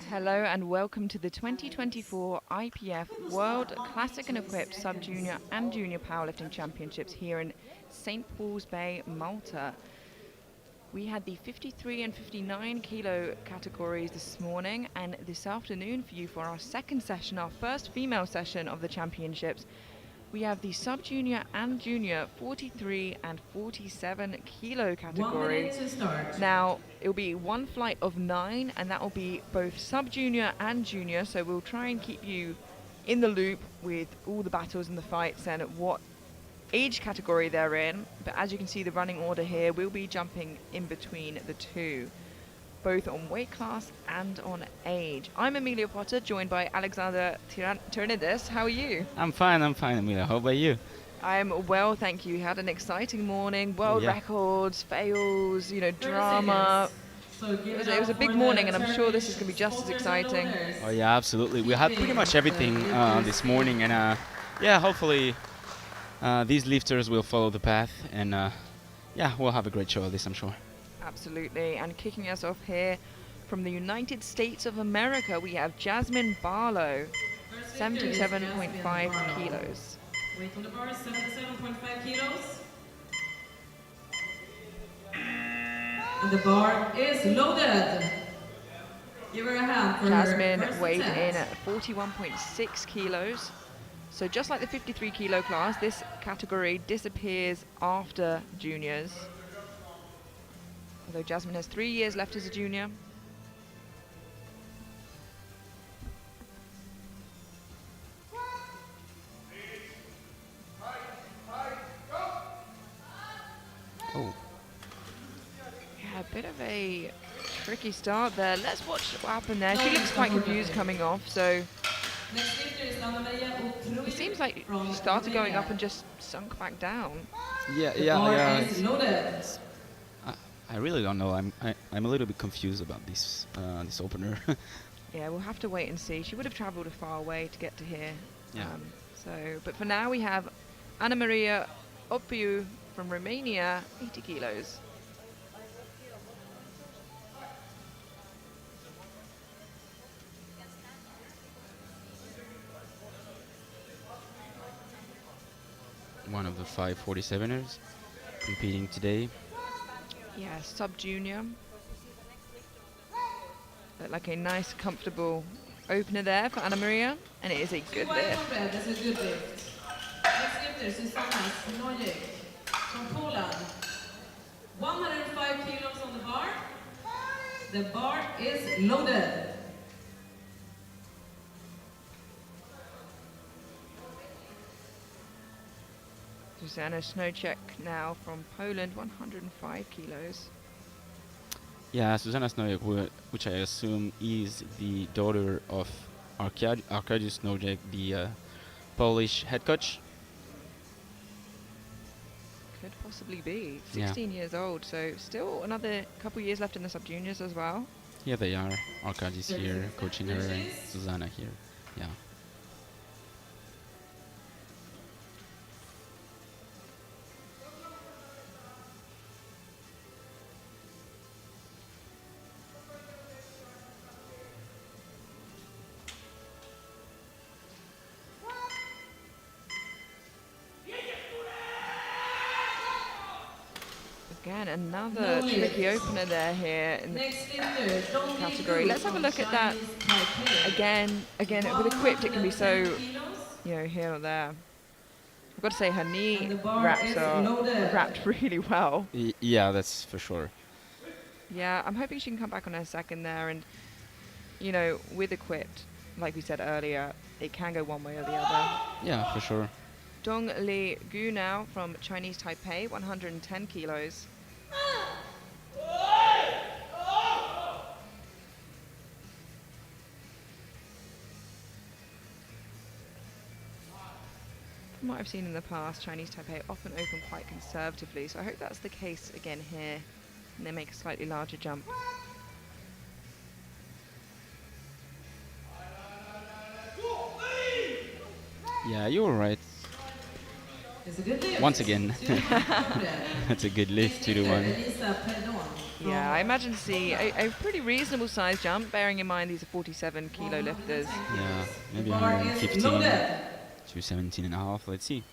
Hello and welcome to the 2024 IPF World Classic and Equipped Sub-Junior and Junior Powerlifting Championships here in St. Paul's Bay, Malta. We had the 53 and 59 kilo categories this morning, and this afternoon for you for our second session, our first female session of the championships, we have the sub-junior and junior 43 and 47 kilo category. Now, it'll be one flight of 9, and that will be both sub-junior and junior, so we'll try and keep you in the loop with all the battles and the fights and what age category they're in. But as you can see, the running order here, we'll be jumping in between the two, both on weight class and on age. I'm Amelia Potter, joined by Alexander Tyrannidis. How are you? I'm fine, Amelia. How about you? I'm well, thank you. Had an exciting morning, world records, fails, drama. It was a big morning, and I'm sure this is going to be just as exciting. Oh yeah, absolutely. We had pretty much everything this morning, and hopefully these lifters will follow the path, and we'll have a great show of this, I'm sure. Absolutely, and kicking us off here from the United States of America, we have Jasmine Barlow, 77.5 kilos. Weight on the bar is 77.5 kilos. And the bar is loaded. Give her a hand for Jasmine her weighed in at 41.6 kilos. So just like the 53 kilo class, this category disappears after juniors. Although Jasmine has 3 years left as a junior. Oh. Yeah, a bit of a tricky start there. Let's watch what happened there. She looks quite confused coming off, so it seems like she started going up and just sunk back down. Yeah. I really don't know. I'm a little bit confused about this opener. Yeah, we'll have to wait and see. She would have travelled a far way to get to here. Yeah. But for now we have Ana Maria Opiu from Romania, 80 kilos. One of the 547ers competing today. Yeah, sub-junior. Like a nice, comfortable opener there for Ana Maria, and it is a good lift. That's a good lift. Next lifter, Susanna Snojek from Poland. 105 kilos on the bar. The bar is loaded. Susanna Snojek now from Poland, 105 kilos. Yeah, Susanna Snojek, which I assume is the daughter of Arkadiusz Snojek, the Polish head coach. Could possibly be. 16 years old, so still another couple years left in the sub-juniors as well. Yeah, they are. Arkadiusz here, coaching her, and Susanna here. Yeah. Again, another tricky opener there here in the category. Let's have a look at that again. With equipped, it can be so, here or there. I've got to say her knee wraps are wrapped really well. Yeah, that's for sure. Yeah, I'm hoping she can come back on her second there, and with equipped, like we said earlier, it can go one way or the other. Yeah, for sure. Dong Li Gu now from Chinese Taipei, 110 kilos. From what I've seen in the past, Chinese Taipei often open quite conservatively, so I hope that's the case again here, and they make a slightly larger jump. Yeah, you were right. It's a good lift. Once again. That's a good lift, 2 to 1. Yeah, I imagine to see a pretty reasonable size jump, bearing in mind these are 47 kilo lifters. Yeah, maybe The bar is 115 loaded. to 17 and a half. Let's see.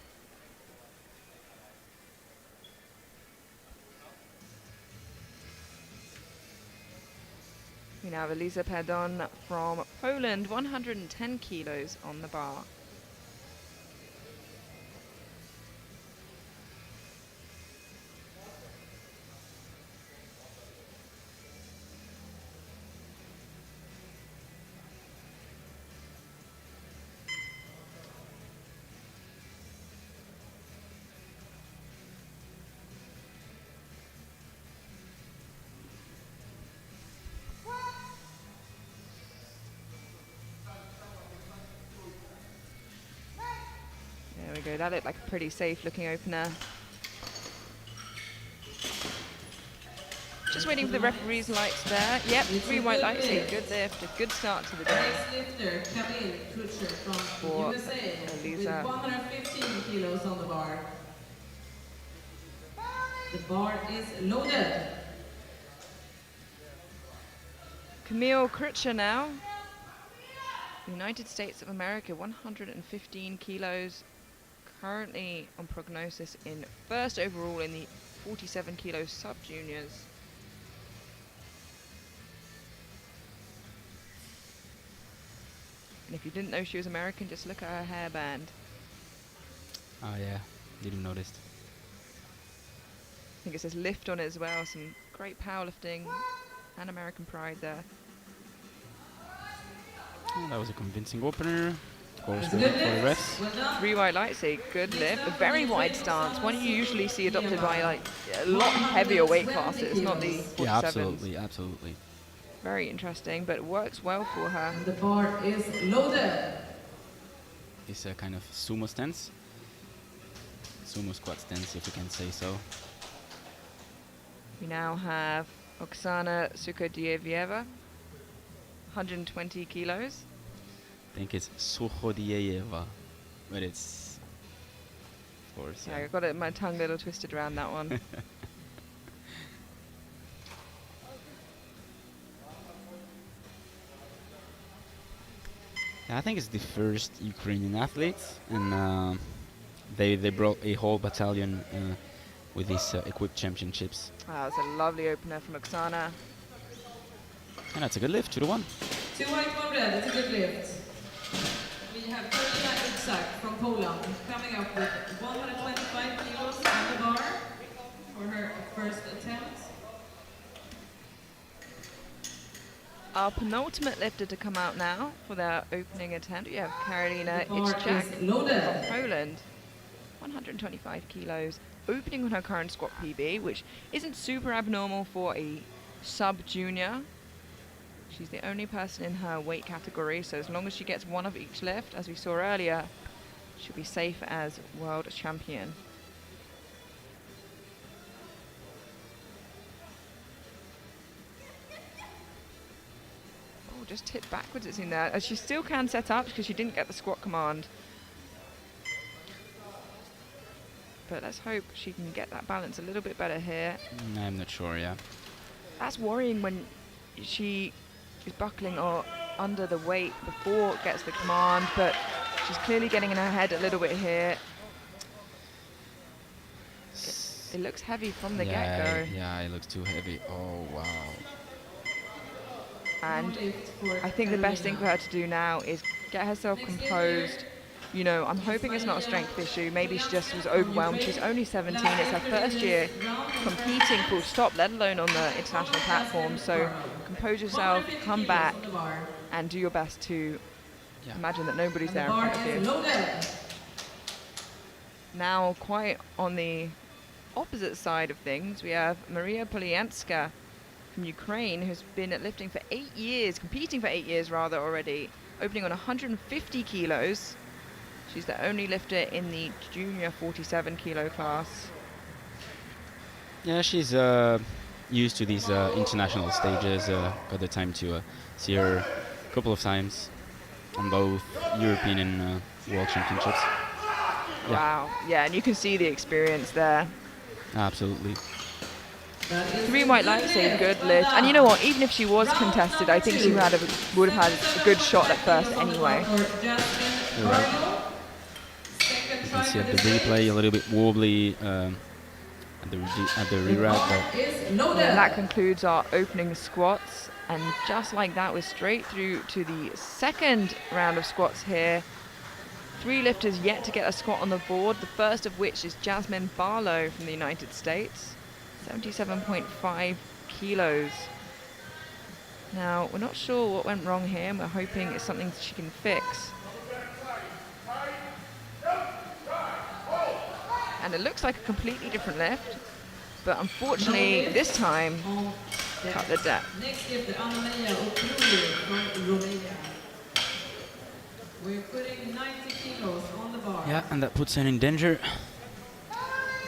We now have Elisa Perdon from Poland, 110 kilos on the bar. There we go, that looked like a pretty safe looking opener. Just waiting for the referee's lights there. Yep, 3 white lights, a good lift, a good start to the day. Next lifter, Camille Kutcher from For USA Elisa. with 115 kilos on the bar. The bar is loaded. Camille Kritcher now. United States of America, 115 kilos. Currently on prognosis in first overall in the 47 kilo sub-juniors. And if you didn't know she was American, just look at her hairband. Oh yeah, didn't notice. I think it says lift on it as well. Some great powerlifting and American pride there. Oh, that was a convincing opener. Goes It's for a the good lift. refs. Well done. 3 white lights, a good lift, a very wide stance, one you usually see adopted by like a lot heavier weight classes, not the 47s. Yeah, absolutely, absolutely. Very interesting, but it works well for her. And the bar is loaded. It's a kind of sumo stance. Sumo squat stance, if you can say so. We now have Oksana Sukhodievieva, 120 kilos. I think it's Sukhodieva, but it's, of course. Yeah, I got it, my tongue a little twisted around that one. Yeah, I think it's the first Ukrainian athlete, and they brought a whole battalion with these equipped championships. Wow, it's a lovely opener from Oksana. And that's a good lift, 2 to 1. 2 white, 1 red. It's a good lift. We have Karolina Itzak from Poland coming up with 125 kilos on the bar for her first attempt. Our penultimate lifter to come out now for their opening attempt. We have Karolina The bar Itzak is loaded. from Poland, 125 kilos, opening on her current squat PB, which isn't super abnormal for a sub-junior. She's the only person in her weight category, so as long as she gets one of each lift, as we saw earlier, she'll be safe as world champion. Oh, just tipped backwards it seemed there. She still can set up because she didn't get the squat command. But let's hope she can get that balance a little bit better here. I'm not sure, yeah. That's worrying when she is buckling or under the weight before it gets the command, but she's clearly getting in her head a little bit here. It looks heavy from the get-go. Yeah, it looks too heavy. Oh, wow. And I think the best thing for her to do now is get herself composed. You know, I'm hoping it's not a strength issue. Maybe she just was overwhelmed. She's only 17. It's her first year competing full stop, let alone on the international platform. So compose yourself, come back, and do your best to imagine that nobody's there in front of you. Now, quite on the opposite side of things, we have Maria Polyanska from Ukraine, who's been at lifting for 8 years, competing for 8 years rather already, opening on 150 kilos. She's the only lifter in the junior 47 kilo class. Yeah, she's used to these international stages. Got the time to see her a couple of times on both European and World Championships. Yeah. Wow, yeah, and you can see the experience there. Absolutely. 3 white lights, a good lift. And you know what, even if she was contested, I think she would have had a good shot at first anyway. You're right. You can see at the replay a little bit wobbly at the re-wrap, but And that concludes our opening squats. And just like that, we're straight through to the second round of squats here. 3 lifters yet to get a squat on the board, the first of which is Jasmine Barlow from the United States, 77.5 kilos. Now, we're not sure what went wrong here, and we're hoping it's something she can fix. And it looks like a completely different lift, but unfortunately, this time, cut the depth. Next lifter, Anna-Maria Opruli from Romania. We're putting 90 kilos on the bar. yeah, and that puts her in danger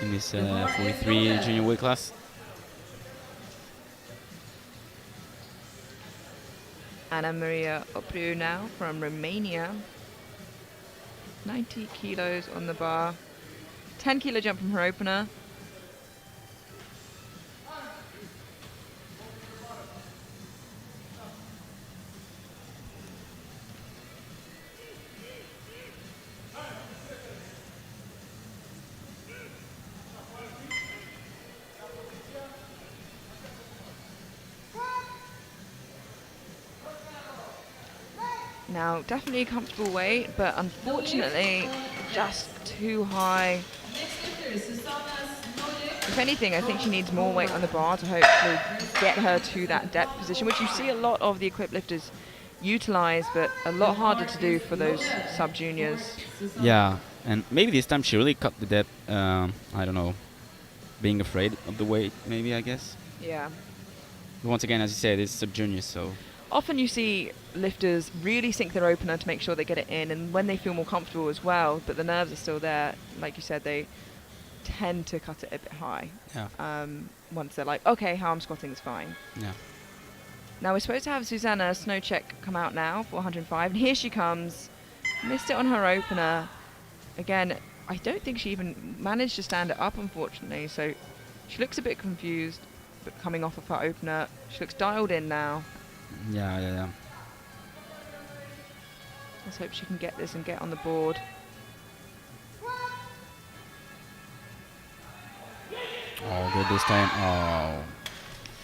in this 43 junior weight class. Anna-Maria Opriu now from Romania. 90 kilos on the bar. 10 kilo jump from her opener. Now, definitely a comfortable weight, but unfortunately, just too high. If anything, I think she needs more weight on the bar to hopefully get her to that depth position, which you see a lot of the equipped lifters utilize, but a lot harder to do for those sub-juniors. Yeah, and maybe this time she really cut the depth. I don't know, being afraid of the weight, maybe, I guess. Yeah. But once again, as you said, it's sub-junior, so... Often you see lifters really sink their opener to make sure they get it in, and when they feel more comfortable as well, but the nerves are still there, like you said, they tend to cut it a bit high. Yeah. Once they're like, okay, how I'm squatting is fine. Yeah. Now we're supposed to have Susanna Snowcheck come out now for 105, and here she comes. Missed it on her opener. Again, I don't think she even managed to stand it up, unfortunately, so she looks a bit confused, but coming off of her opener, she looks dialed in now. Yeah. Let's hope she can get this and get on the board. Oh, good this time. Oh.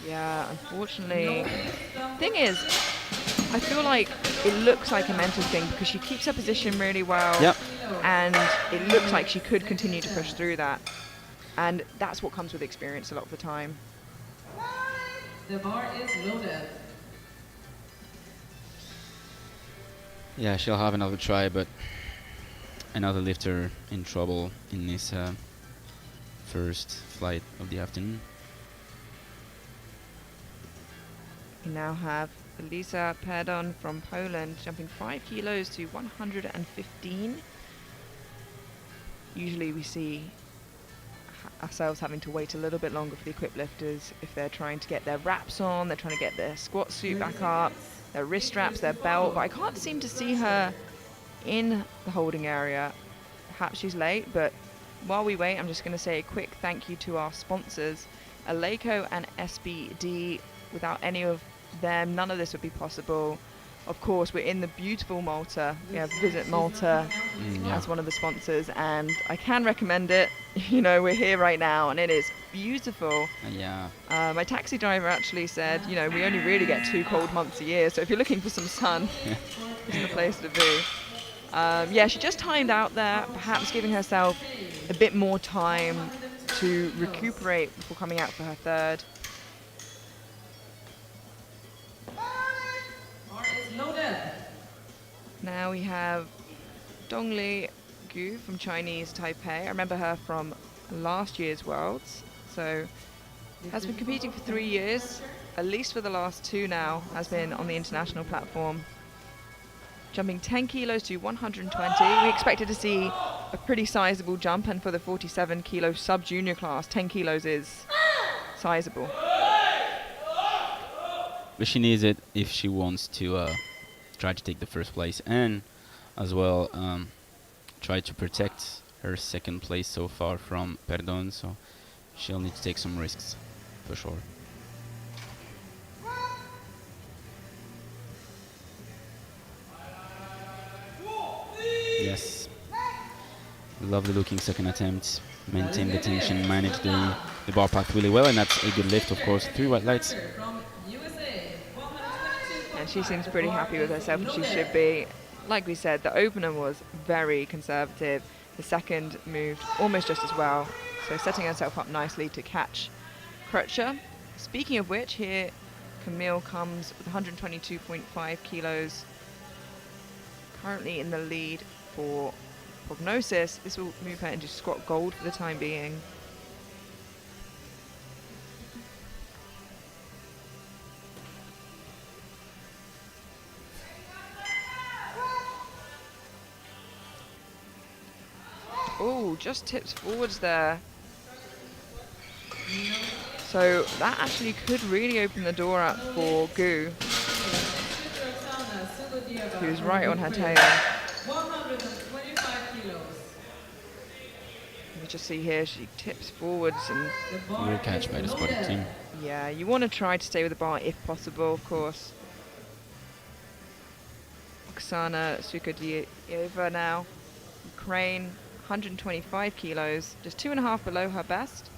Yeah, unfortunately. Thing is, I feel like it looks like a mental thing because she keeps her position really well. Yep. And it looks like she could continue to push through that. And that's what comes with experience a lot of the time. The bar is loaded. Yeah, she'll have another try, but another lifter in trouble in this first flight of the afternoon. We now have Elisa Perdon from Poland jumping 5 kilos to 115. Usually we see ourselves having to wait a little bit longer for the equipped lifters if they're trying to get their wraps on, they're trying to get their squat suit back up, their wrist straps, their belt, but I can't seem to see her in the holding area. Perhaps she's late, but while we wait, I'm just going to say a quick thank you to our sponsors, Aleco and SBD. Without any of them, none of this would be possible. Of course, we're in the beautiful Malta. We have Visit Malta as one of the sponsors, and I can recommend it. You know, we're here right now, and it is beautiful. Yeah. My taxi driver actually said, you know, we only really get 2 cold months a year, so if you're looking for some sun, this is the place to be. Yeah, she just timed out there, perhaps giving herself a bit more time to recuperate before coming out for her third. Now we have Dongli Gu from Chinese Taipei. I remember her from last year's Worlds. So has been competing for 3 years, at least for the last 2 now, has been on the international platform. Jumping 10 kilos to 120. We expected to see a pretty sizable jump, and for the 47 kilo sub-junior class, 10 kilos is sizable. But she needs it if she wants to try to take the first place, and as well try to protect her second place so far from Perdon, so she'll need to take some risks. for sure. Yes. Lovely looking second attempt. Maintain the tension, manage the bar path really well, and that's a good lift, of course. 3 white lights. From USA, 122 And she seems pretty happy with herself, and she should be. Like we said, the opener was very conservative. The second moved almost just as well. So setting herself up nicely to catch Crutcher. Speaking of which, here Camille comes with 122.5 kilos. Currently in the lead for Prognosis. This will move her into squat gold for the time being. Oh, just tips forwards there. So that actually could really open the door up for Gu, who's right on her tail. 125 kilos. You just see here she tips forwards, and Good catch by the spotted team. yeah, you want to try to stay with the bar if possible, of course. Oksana Sukadieva now, Ukraine, 125 kilos, just 2.5 below her best.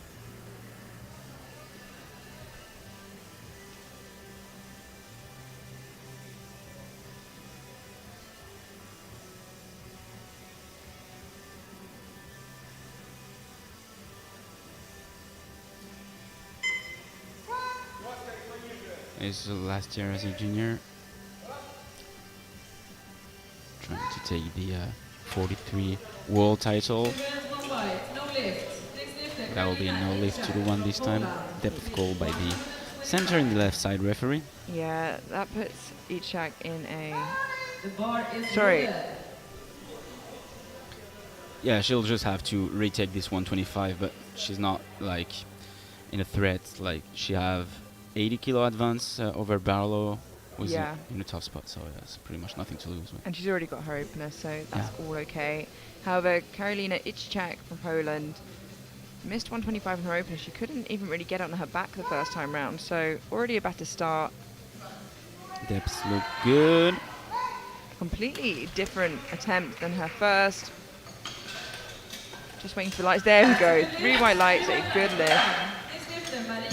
His last year as a junior. Trying to take the 43 world title. That will be a no lift to the one this time. Depth call by the center and the left side referee. Yeah, that puts Ichak in a... The bar is Sorry. loaded. Yeah, she'll just have to retake this 125, but she's not like in a threat. Like she have 80 kilo advance over Barlow, who's Yeah. in a tough spot, so that's pretty much nothing to lose. And she's already got her opener, so that's Yeah. all okay. However, Karolina Ichak from Poland missed 125 in her opener. She couldn't even really get on her back the first time round, so already a better start. Depths look good. Completely different attempt than her first. Just waiting for the lights. There we go. 3 white lights, a good lift.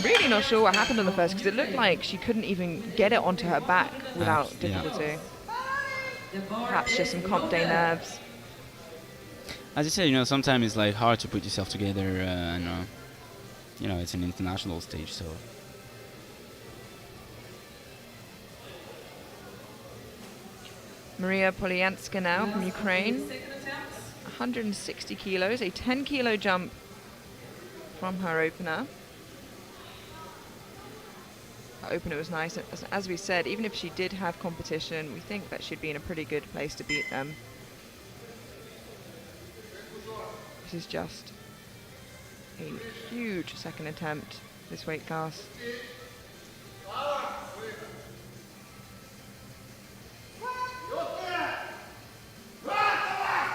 Really not sure what happened on the first, because it looked like she couldn't even get it onto her back without Yeah. difficulty. Perhaps just some comp day nerves. As you said, sometimes it's like hard to put yourself together, and it's an international stage, so. Maria Polyanska now from Ukraine. Second attempt. 160 kilos, a 10 kilo jump from her opener. Her opener was nice. As we said, even if she did have competition, we think that she'd be in a pretty good place to beat them. This is just a huge second attempt, this weight class.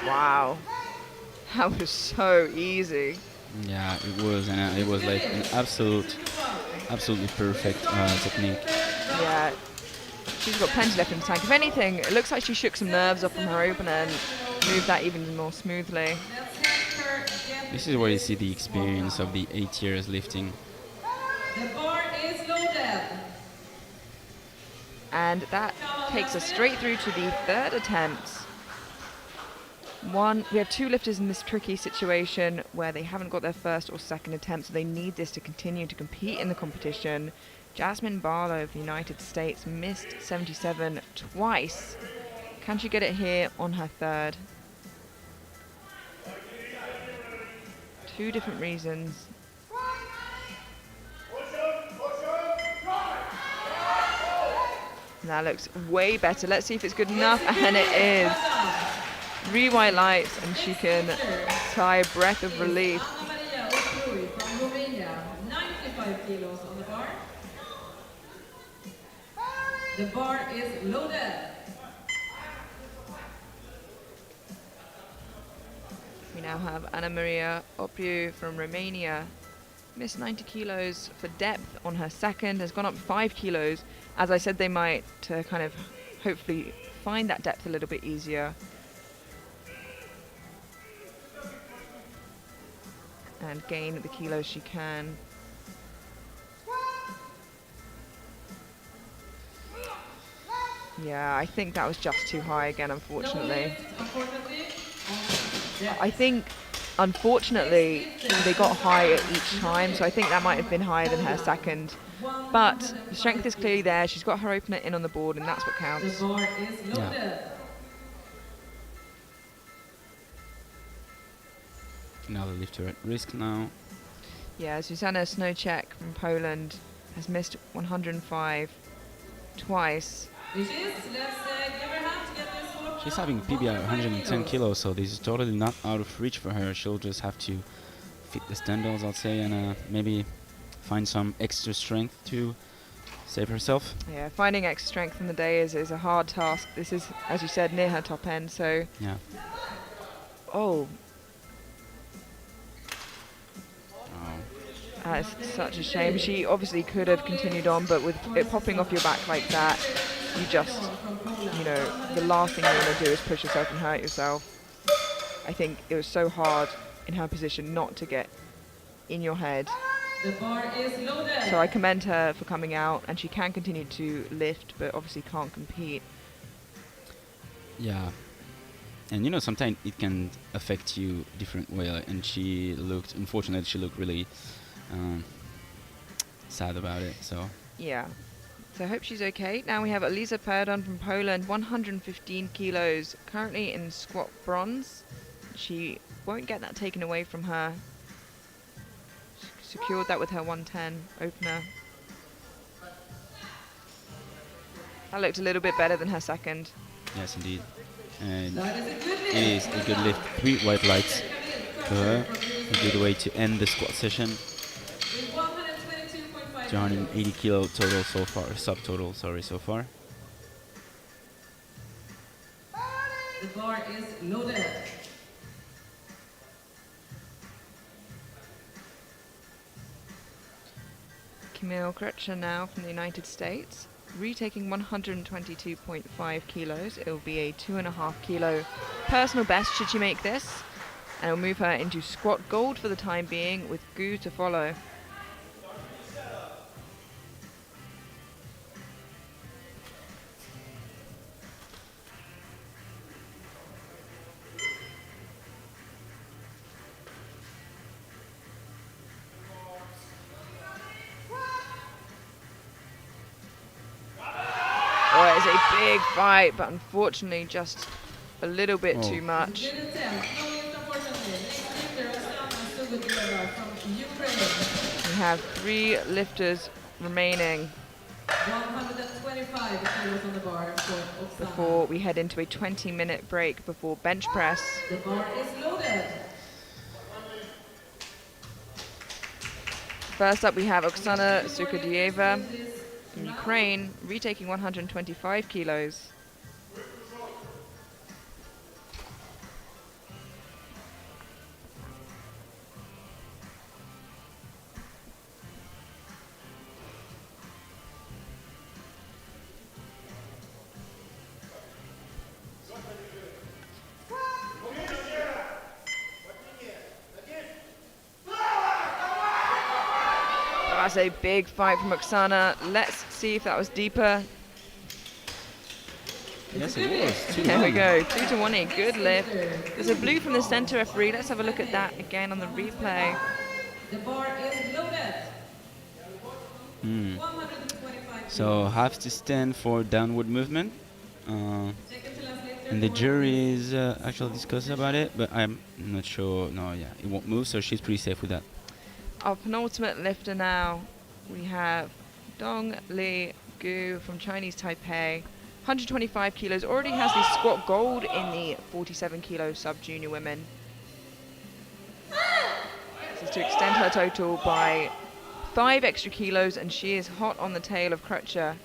Wow, that was so easy. Yeah, it was, and it was like an absolutely perfect technique. Yeah, she's got plenty left in the tank. If anything, it looks like she shook some nerves off from her opener and moved that even more smoothly. This is where you see the experience of the 8 years lifting. The bar is loaded. And that takes us straight through to the third attempt. We have 2 lifters in this tricky situation where they haven't got their first or second attempt, so they need this to continue to compete in the competition. Jasmine Barlow of the United States missed 77 twice. Can she get it here on her third? 2 different reasons. That looks way better. Let's see if it's good enough, and it is. 3 white lights, and she can sigh a breath of relief. Anna Maria Oprui from Romania, 95 kilos on the bar. The bar is loaded. We now have Anna Maria Opriu from Romania missed 90 kilos for depth on her second, has gone up 5 kilos. As I said, they might to kind of hopefully find that depth a little bit easier. And gain the kilos she can. Yeah, I think that was just too high again, unfortunately. I think, unfortunately, they got high at each time, so I think that might have been higher than her second. But the strength is clearly there. She's got her opener in on the board, and that's what counts. The bar is loaded. Yeah. Another lifter at risk now. Yeah, Zuzana Snowczek from Poland has missed 105 twice. Let's give her a hand to get this one. She's having PB at 110 kilos, so this is totally not out of reach for her. She'll just have to fit the standards, I'd say, and maybe find some extra strength to save herself. Yeah, finding extra strength in the day is a hard task. This is, as you said, near her top end, so... Yeah. Oh. That's such a shame. She obviously could have continued on, but with it popping off your back like that, you just, you know, the last thing you want to do is push yourself and hurt yourself. I think it was so hard in her position not to get in your head. The bar is loaded. So I commend her for coming out, and she can continue to lift, but obviously can't compete. Yeah. And you know, sometimes it can affect you different way, and unfortunately, she looked really sad about it, so. Yeah. So I hope she's okay. Now we have Elisa Perdon from Poland, 115 kilos, currently in squat bronze. She won't get that taken away from her. She secured that with her 110 opener. That looked a little bit better than her second. Yes, indeed. And That is a good lift. it is a good lift. 3 white lights for her. A good way to end the squat session. With 122.5 280 kilo total so far, subtotal, sorry, so far. The bar is loaded. Camille Kretscher now from the United States, retaking 122.5 kilos. It will be a 2.5 kilo personal best should she make this. And it'll move her into squat gold for the time being, with Gu to follow. Oh, it's a big fight, but unfortunately just a little bit Oh. too much. Minute 10. No lift, unfortunately. Next lifter, Oksana Suguteva from Ukraine. We have 3 lifters remaining 125 kilos on the bar for Oksana. before we head into a 20-minute break before bench press. The bar is loaded. First up, we have Oksana Sukhodieva from Ukraine, retaking 125 kilos. That's a big fight from Oksana. Let's see if that was deeper. Yes, it was. There we go, 2-1, a good lift. There's a blue from the center referee. Let's have a look at that again on the replay. The bar is loaded. 125 So have to stand for downward movement. Second to last lifter. And the jury is actually discussing about it, but I'm not sure. No, yeah, it won't move, so she's pretty safe with that. Our penultimate lifter now, we have Dong Li Gu from Chinese Taipei. 125 kilos, already has the squat gold in the 47 kilo sub-junior women. This is to extend her total by 5 extra kilos, and she is hot on the tail of Kretscher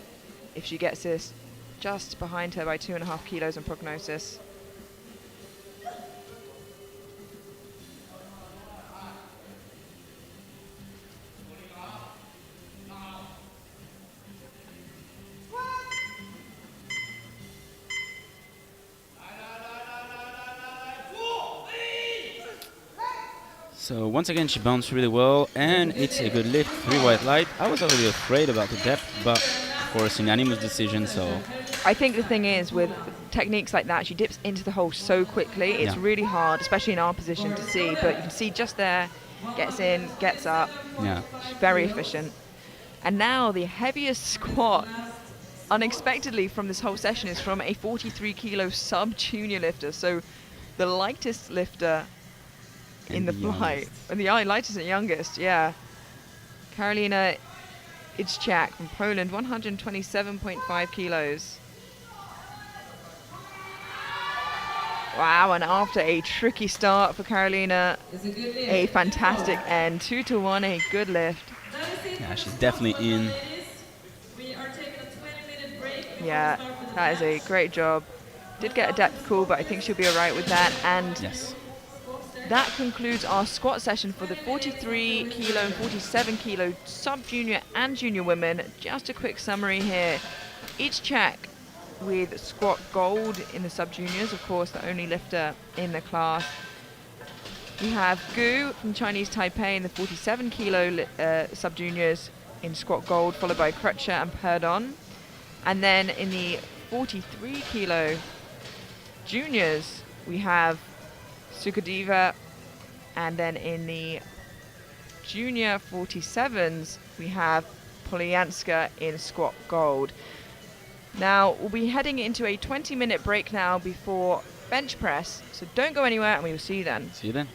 if she gets this, just behind her by 2.5 kilos in prognosis. So once again, she bounced really well, and it's a good lift, 3 white light. I was a little afraid about the depth, but of course, unanimous decision, so I think the thing is with techniques like that, she dips into the hole so quickly. It's Yeah. really hard, especially in our position, to see. But you can see just there, gets in, gets up. yeah. She's very efficient. And now the heaviest squat, unexpectedly from this whole session, is from a 43 kilo sub-junior lifter. So the lightest lifter in And the the flight. youngest. And the lightest and youngest, yeah. Karolina Idzchak from Poland, 127.5 kilos. Wow, and after a tricky start for Karolina, It's a good lift. a fantastic end. 2-1, a good lift. That is it Yeah, for she's the definitely squat, in. ladies. We are taking a 20-minute break before Yeah, we start with the that is a bench. great job. Did get a depth call, but I think she'll be all right with that. And Yes. that concludes our squat session for the 43 kilo and 47 kilo sub-junior and junior women. Just a quick summary here. Each check with squat gold in the sub-juniors, of course, the only lifter in the class. We have Gu from Chinese Taipei in the 47 kilo sub-juniors in squat gold, followed by Crutcher and Perdon. And then in the 43 kilo juniors, we have Sukadiva. And then in the junior 47s, we have Polyanska in squat gold. Now, we'll be heading into a 20-minute break now before bench press. So don't go anywhere, and we will see you then. See you then.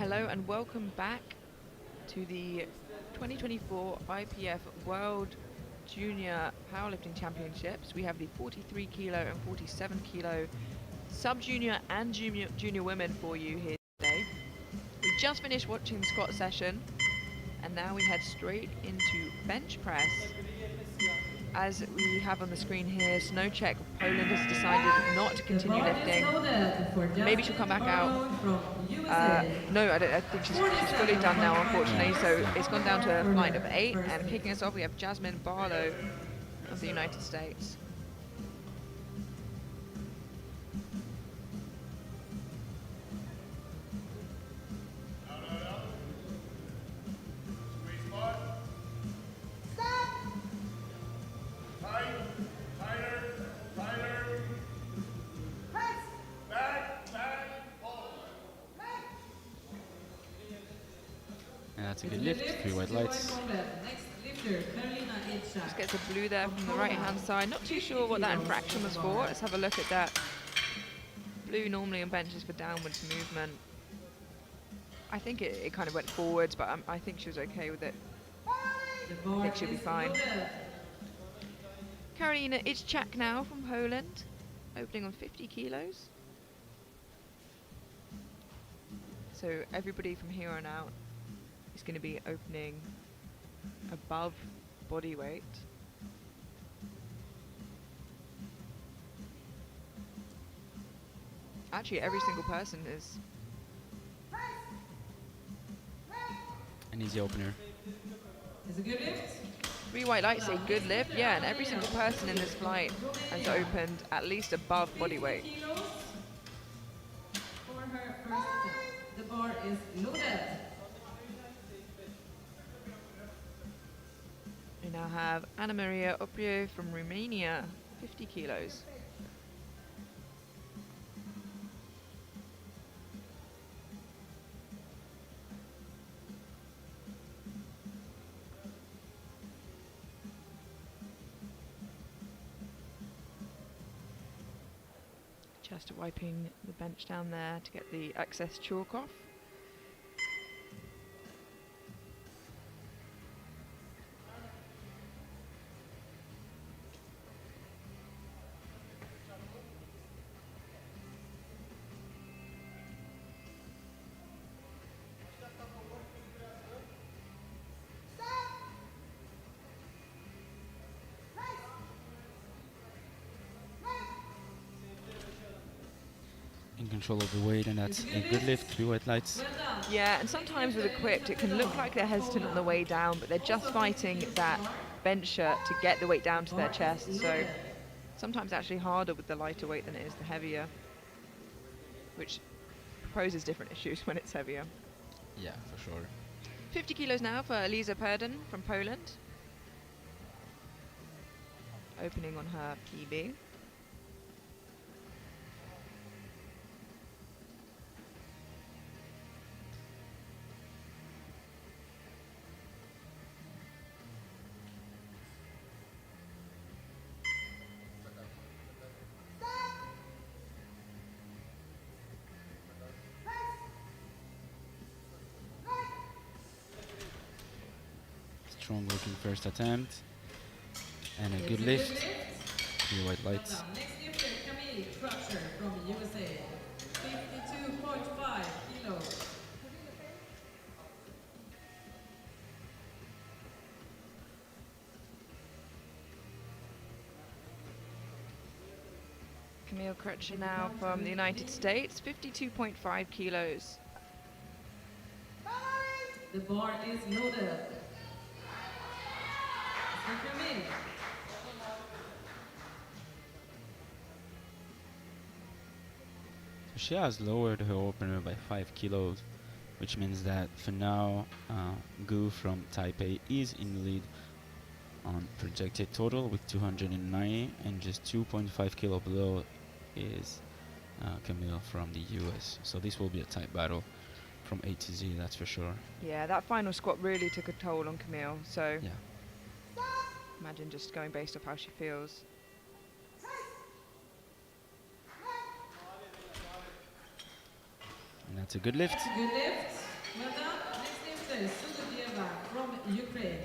Hello and welcome back to the 2024 IPF World Junior Powerlifting Championships. We have the 43 kilo and 47 kilo sub-junior and junior women for you here today. We just finished watching the squat session and now we head straight into bench press. As we have on the screen here, Snowcheck of Poland has decided not to continue lifting. Maybe she'll come back out. No, I think she's fully done now, unfortunately. Yeah. So it's gone down to a flight of 8, and kicking us off we have Jasmine Barlow of the United States. And that's a good lift, 3 white lights. Just gets a blue there from the right-hand side. Not too sure what that infraction was for. Let's have a look at that. Blue normally on benches for downwards movement. I think it kind of went forwards, but I think she was okay with it. I think she'll be fine. Karolina Ichczak now from Poland, opening on 50 kilos. So everybody from here on out is going to be opening above body weight. Actually, every single person is. An easy opener. Is a good lift? 3 white lights, a good lift, yeah, and every single person in this flight has opened at least above body weight. Kilos for her first attempt. The bar is loaded. We now have Ana Maria Oprio from Romania, 50 kilos. Just wiping the bench down there to get the excess chalk off. In control of the weight, and that's a good lift, 3 white lights. Yeah, and sometimes with equipped, it can look like they're hesitant on the way down, but they're just fighting that bencher to get the weight down to their chest. So sometimes actually harder with the lighter weight than it is the heavier, which poses different issues when it's heavier. Yeah, for sure. 50 kilos now for Elisa Perden from Poland. Opening on her PB. Strong looking first attempt. And a good lift, 3 white lights. Next lifter, Camille Crusher from USA. 52.5 kilos. Camille Crutcher now from the United States, 52.5 kilos. The bar is loaded. So Camille. So she has lowered her opener by 5 kilos, which means that for now, Gu from Taipei is in the lead on projected total with 290, and just 2.5 kilo below is Camille from the US. So this will be a tight battle from A to Z, that's for sure. Yeah, that final squat really took a toll on Camille, so Yeah. imagine just going based off how she feels. And that's a good lift. Good lift. Alexander Sudodieva from Ukraine.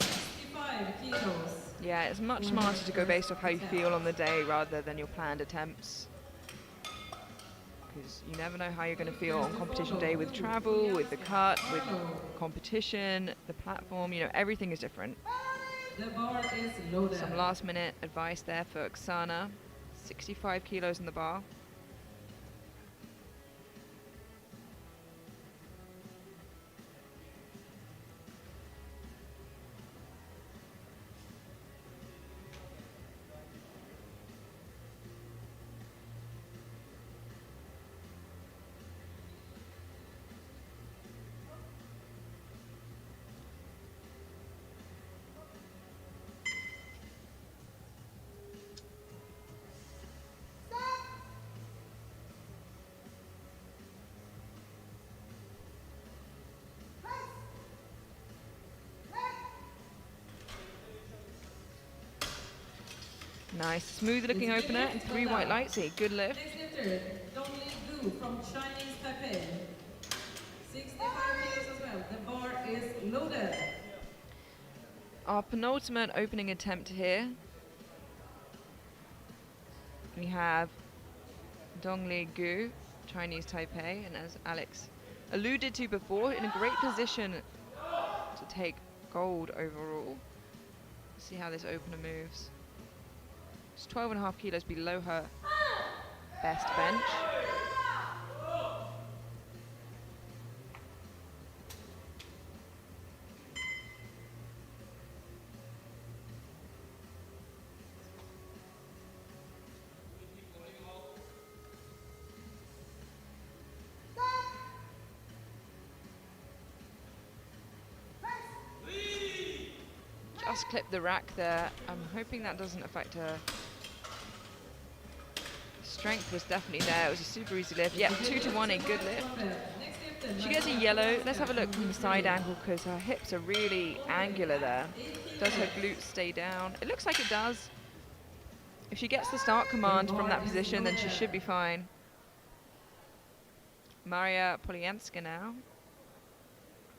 65 kilos. Yeah, it's much smarter to go based off how you feel on the day rather than your planned attempts. Because you never know how you're going to feel on competition day with travel, with the cut, with competition, the platform, you know, everything is different. The bar is loaded. Some last minute advice there for Oksana. 65 kilos in the bar. Nice, smooth looking opener and 3 white lights here. Good lift. Next lifter, Dongli Gu from Chinese Taipei. 65 kilos as well. The bar is loaded. Our penultimate opening attempt here. We have Dongli Gu, Chinese Taipei, and as Alex alluded to before, in a great position to take gold overall. See how this opener moves. It's 12.5 kilos below her best bench. Just clipped the rack there. I'm hoping that doesn't affect her. Strength was definitely there. It was a super easy lift. Yep, 2 to 1, a good lift. She gets a yellow. Let's have a look from the side angle because her hips are really angular there. Does her glutes stay down? It looks like it does. If she gets the start command from that position, then she should be fine. Maria Polyanska now.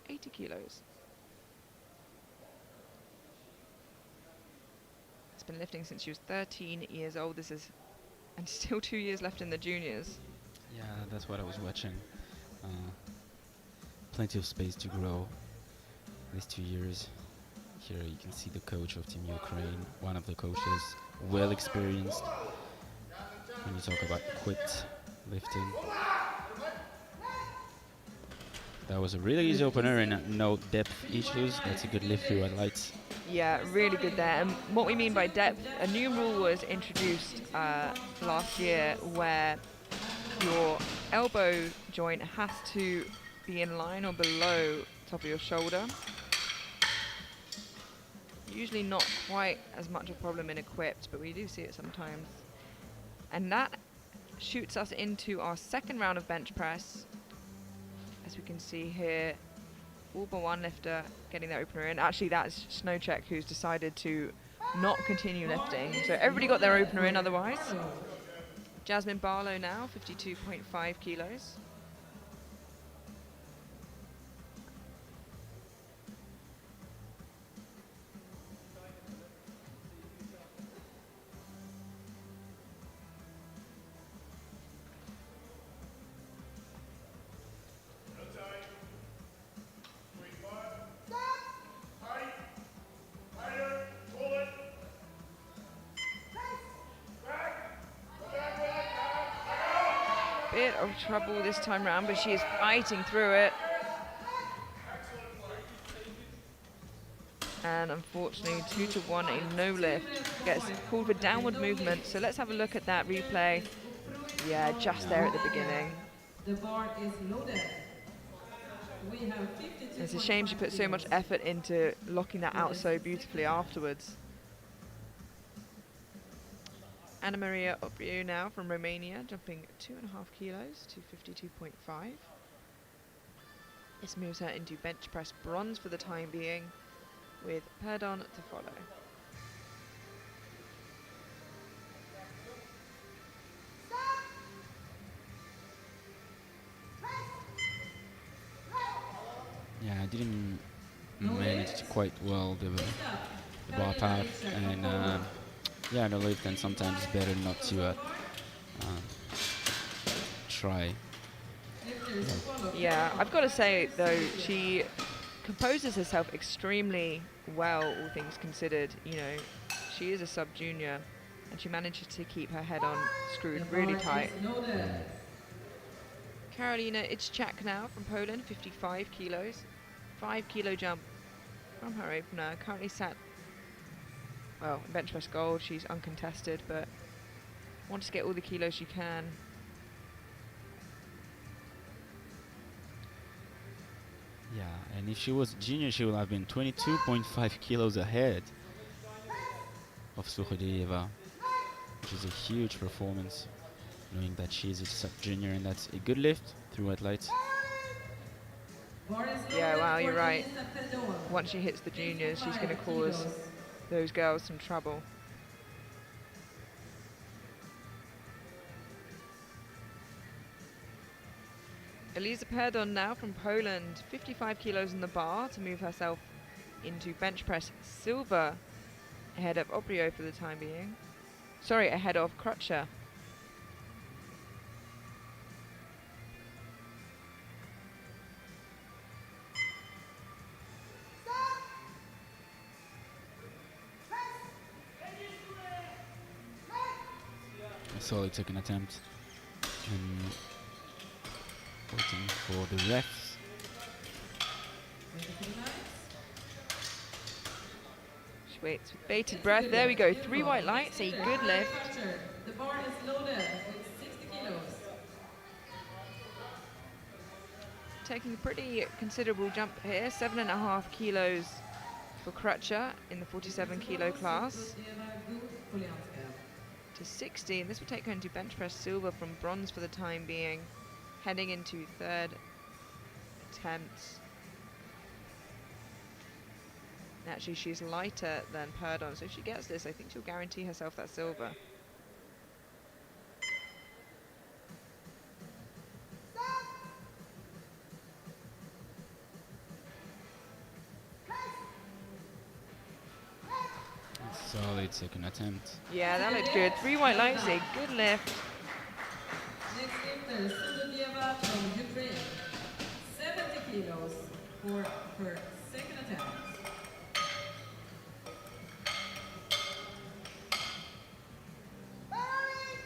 80 kilos. Has been lifting since she was 13 years old. This is, and still 2 years left in the juniors. Yeah, that's what I was watching. Plenty of space to grow. These 2 years. Here you can see the coach of Team Ukraine, one of the coaches, well experienced when you talk about equipped lifting. That was a really easy opener and no depth issues. That's a good lift through highlights. Yeah, really good there. And what we mean by depth, a new rule was introduced last year where your elbow joint has to be in line or below top of your shoulder. Usually not quite as much a problem in equipped, but we do see it sometimes. And that shoots us into our second round of bench press. As we can see here, all but one lifter getting their opener in. Actually, that's Snowcheck who's decided to not continue lifting. So everybody got their opener in otherwise. Jasmine Barlow now, 52.5 kilos. Bit of trouble this time round, but she is fighting through it. And unfortunately, 2 to 1, a no lift. Gets called for downward movement. So let's have a look at that replay. Yeah, just there at the beginning. The bar is loaded. We have 52. It's a shame she put so much effort into locking that out so beautifully afterwards. Anna Maria Opriu now from Romania, jumping 2.5 kilos to 52.5. This moves her into bench press bronze for the time being, with Perdon to follow. Yeah, I didn't manage it quite well, the bar path, and yeah, the lift, and sometimes it's better not to try. Yeah, I've got to say though, she composes herself extremely well, all things considered. You know, she is a sub-junior, and she manages to keep her head on screwed really tight. Karolina Iczak now from Poland, 55 kilos. 5 kilo jump from her opener. Currently sat, well, in bench press gold. She's uncontested, but wants to get all the kilos she can. Yeah, and if she was junior, she would have been 22.5 kilos ahead of Sukhodieva, which is a huge performance, knowing that she's a sub-junior, and that's a good lift through white lights. Yeah, wow, you're right. Once she hits the juniors, she's going to cause those girls some trouble. Elisa Perdon now from Poland, 55 kilos in the bar to move herself into bench press silver ahead of Obrio for the time being. Sorry, ahead of Crutcher. A solid second attempt, and waiting for the refs. She waits with bated breath. There we go, 3 white lights, a good lift. The bar is loaded with 60 kilos. Taking a pretty considerable jump here, 7.5 kilos for Crutcher in the 47 kilo class to 60, and this will take her into bench press silver from bronze for the time being, heading into third attempt. Actually, she's lighter than Perdon, so if she gets this, I think she'll guarantee herself that silver. Solid second attempt. Yeah, that looked good. 3 white lights, a good lift. Next lifter, Sukhodieva from Ukraine. 70 kilos for her second attempt.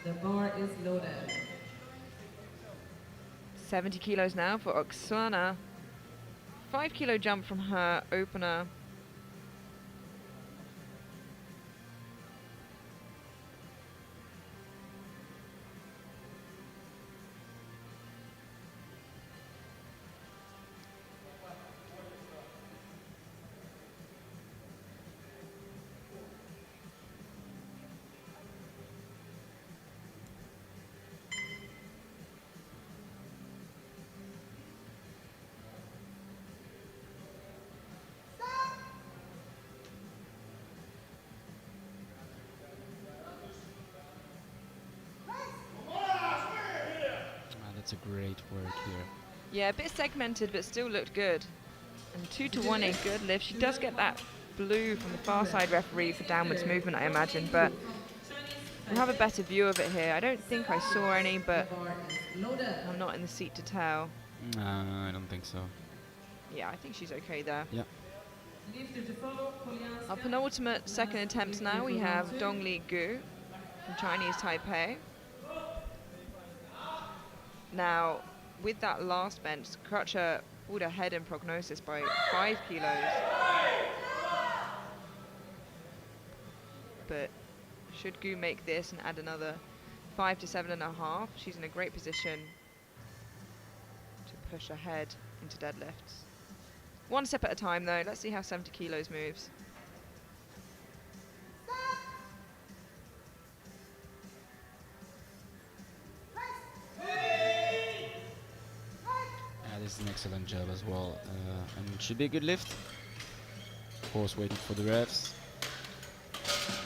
The bar is loaded. 70 kilos now for Oksana. 5 kilo jump from her opener. That's a great work here. Yeah, a bit segmented, but still looked good. And 2 to 1, a good lift. She does get that blue from the far side referee for downwards movement, I imagine, but we'll have a better view of it here. I don't think I saw any, but I'm not in the seat to tell. I don't think so. Yeah, I think she's okay there. Yeah. Our penultimate second attempt now, we have Dongli Gu from Chinese Taipei. Now, with that last bench, Crutcher pulled ahead in prognosis by 5 kilos. But should Gu make this and add another 5 to 7.5, she's in a great position to push ahead into deadlifts. One step at a time though, let's see how 70 kilos moves. This is an excellent job as well, and it should be a good lift. Of course, waiting for the refs.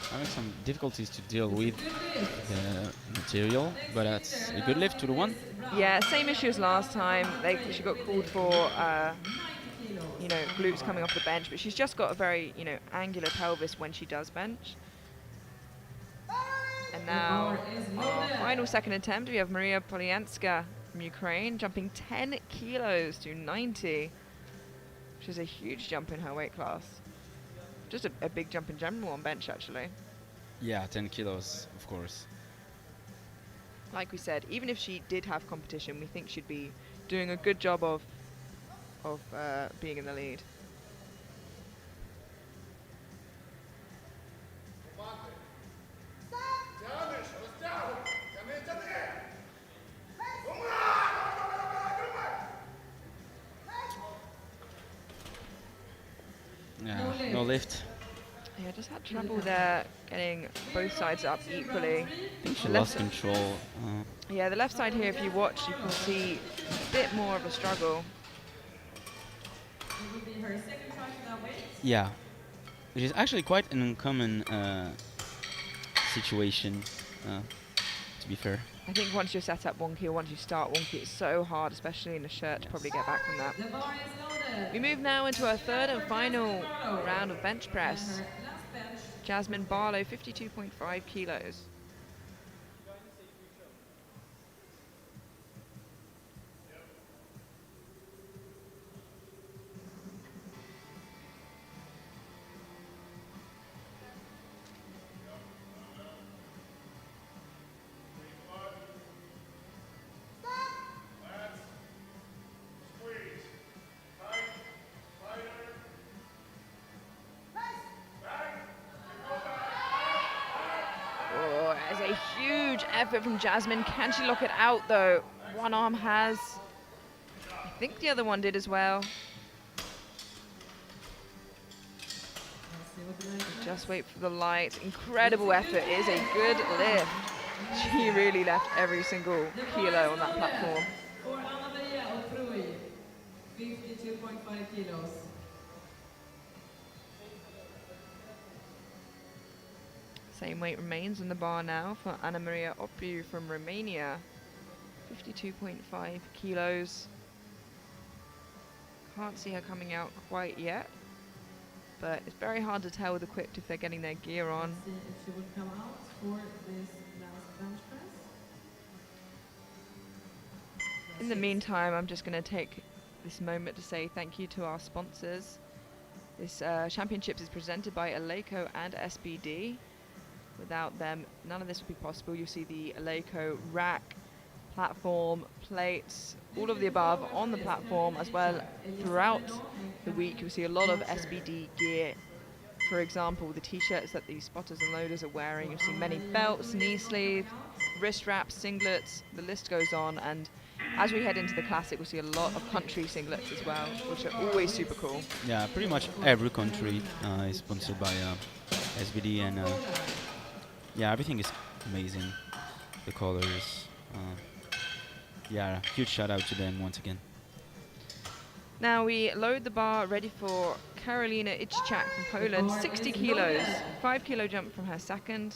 Having some difficulties to deal with the material, but that's a good lift to the one. Yeah, same issue as last time. She got called for you know, glutes coming off the bench, but she's just got a very, you know, angular pelvis when she does bench. And now, our final second attempt, we have Maria Polyanska from Ukraine, jumping 10 kilos to 90, which is a huge jump in her weight class. Just a big jump in general on bench, actually. Yeah, 10 kilos, of course. Like we said, even if she did have competition, we think she'd be doing a good job of being in the lead. Yeah, no lift. Yeah, just had trouble there getting both sides up equally. I think she The lost left- control. Yeah, the left side here, if you watch, you can see a bit more of a struggle. It will be her second try for that weight. Yeah, which is actually quite an uncommon situation, to be fair. I think once you're set up wonky or once you start wonky, it's so hard, especially in a shirt, to probably get back from that. The bar is loaded. We move now into our third and final round of bench press. And her last bench. Jasmine Barlow, 52.5 kilos. Oh, there's a huge effort from Jasmine. Can she lock it out though? One arm has. I think the other one did as well. Let's see what the next Just wait for the light. Incredible effort. It is a good lift. She really left every single kilo on that platform. For Anna-Maria Otrui, 52.5 kilos. Same weight remains on the bar now for Ana Maria Opiu from Romania. 52.5 kilos. Can't see her coming out quite yet, but it's very hard to tell with equipped if they're getting their gear on. Let's see if she would come out for this last bench press. In the meantime, I'm just going to take this moment to say thank you to our sponsors. This championships is presented by Eleiko and SBD. Without them, none of this would be possible. You see the Eleiko rack, platform, plates, all of the above on the platform, as well throughout the week. You'll see a lot of SBD gear. For example, the t-shirts that the spotters and loaders are wearing. You'll see many belts, knee sleeves, wrist wraps, singlets, the list goes on. And as we head into the classic, we'll see a lot of country singlets as well, which are always super cool. Yeah, pretty much every country is sponsored by SBD, and yeah, everything is amazing. The colors. Yeah, huge shout out to them once again. Now we load the bar ready for Karolina Ichchak from Poland, 60 kilos, 5 kilo jump from her second.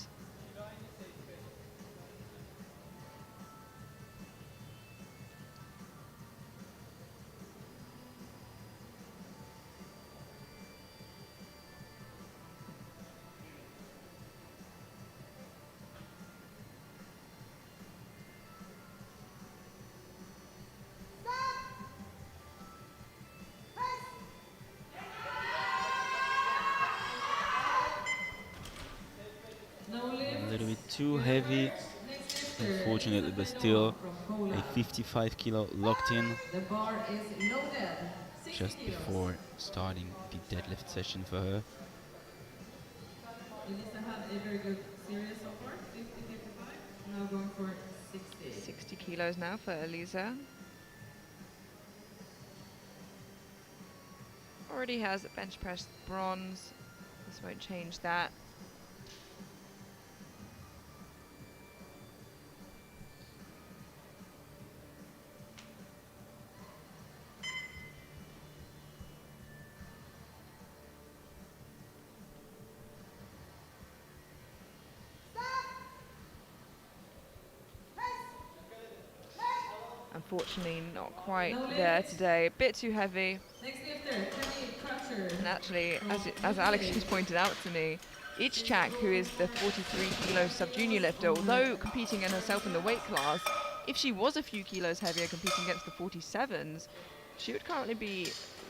No lift. A little bit too heavy, Next lifter, unfortunately, but Isabella still from Poland. a 55 kilo locked in The bar is loaded. 60 just kilos. before starting the deadlift session for her. Elisa had a very good series so far, 50-55. Now going for 60. 60 kilos now for Elisa. Already has bench press bronze. This won't change that. Unfortunately, not quite there today. A bit too heavy. Next lifter, Kenny Crutcher. And actually, from as Alex UK. just pointed out to me, Ichchak, who is the 43-kilo sub-junior lifter, although competing in herself in the weight class, if she was a few kilos heavier competing against the 47s, she would currently be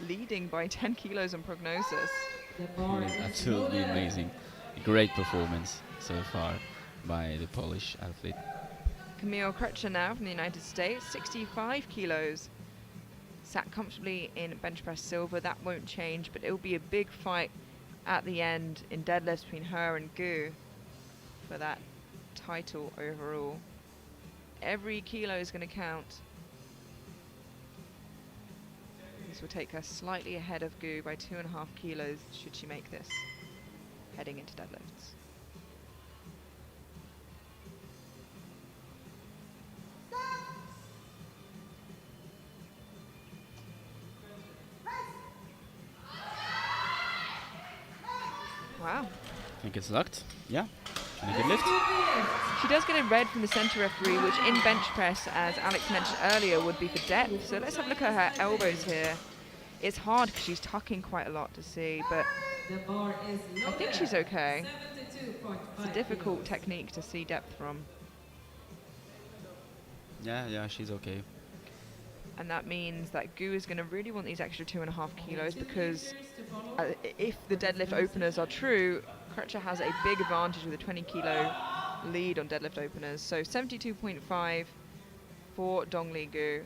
leading by 10 kilos on prognosis. The bar It is is absolutely loaded. amazing. Great performance so far by the Polish athlete. Camille Crutcher now from the United States, 65 kilos. Sat comfortably in bench press silver. That won't change, but it'll be a big fight at the end in deadlifts between her and Gu for that title overall. Every kilo is going to count. This will take her slightly ahead of Gu by 2.5 kilos should she make this, heading into deadlifts. Wow. I think it's locked. Yeah. And a good lift. She does get a red from the centre referee, which in bench press, as Alex mentioned earlier, would be for depth. So let's have a look at her elbows here. It's hard because she's tucking quite a lot to see, but The bar is loaded. I think she's okay. 72.5 It's a difficult kilos. technique to see depth from. Yeah, she's okay. And that means that Gu is going to really want these extra 2.5 kilos Two because lifters to follow. if the deadlift openers are true, Crutcher has a big advantage with a 20 kilo lead on deadlift openers. So 72.5 for Dongli Gu.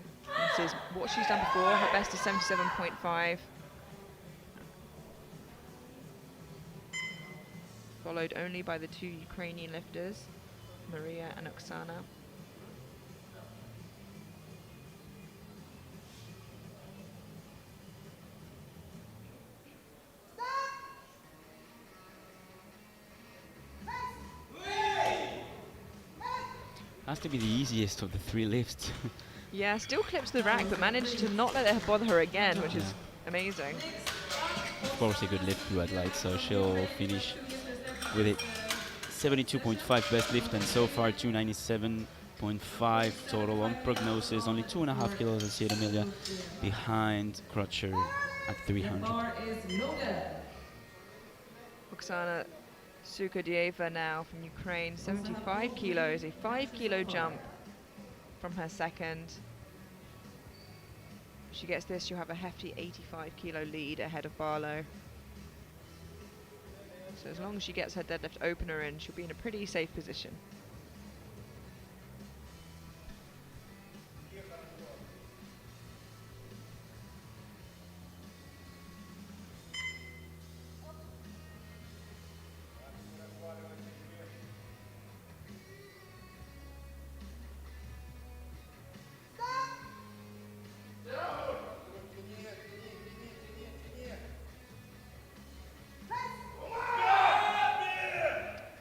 This is what she's done before. Her best is 77.5. Followed only by the two Ukrainian lifters, Maria and Oksana. Has to be the easiest of the three lifts. Yeah, still clips the rack, but managed to not let it bother her again, which is amazing. Of course, a good lift to light, so she'll finish with it. 72.5 best lift, and so far 297.5 total on prognosis. Only 2.5 kilos, as said Amelia, behind Crutcher at The 300. bar is loaded. Oksana Sukodieva now from Ukraine, 75 kilos, a 5 kilo jump from her second. If she gets this, she'll have a hefty 85 kilo lead ahead of Barlow. So as long as she gets her deadlift opener in, she'll be in a pretty safe position.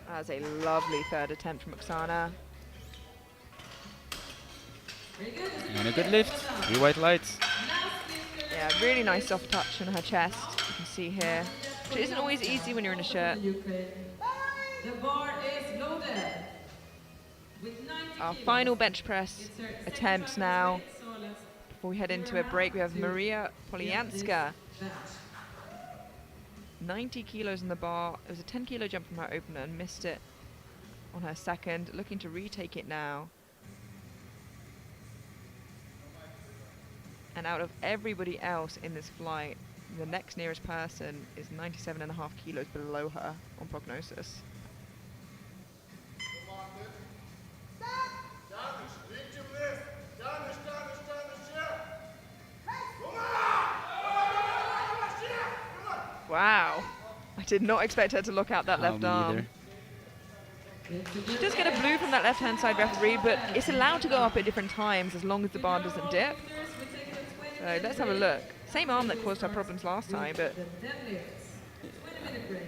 That's a lovely third attempt from Oksana. Very good. And a good lift, 3 white lights. Yeah, really nice soft touch on her chest, you can see here. Which isn't always easy when you're in a shirt. Ukraine. The bar is loaded. With 90 Our kilos. final bench press It's her second attempts time now. this week, so let's Before we head into a break, we have Maria Polyanska, back. 90 kilos on the bar. It was a 10 kilo jump from her opener and missed it on her second, looking to retake it now. And out of everybody else in this flight, the next nearest person is 97.5 kilos below her on prognosis. Wow. I did not expect her to look out that left Me arm. either. She does get a blue from that left-hand side referee, but it's allowed to go up at different times as long as the bar doesn't dip. So let's have a look. Same arm that caused her problems last time, but The deadlifts. 20-minute break.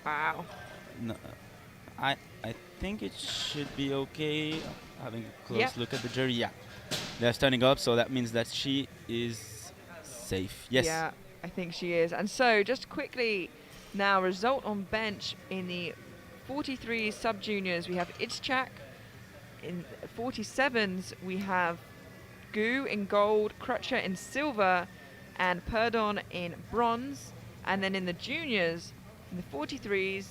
wow. No, I think it should be okay. Having a close Yep. look at the jury, yeah. They're standing up, so that means that she is safe. Yes. Yeah, I think she is. And so just quickly now, result on bench in the 43 sub-juniors, we have Ichchak. In 47s, we have Gu in gold, Crutcher in silver, and Perdon in bronze. And then in the juniors, in the 43s,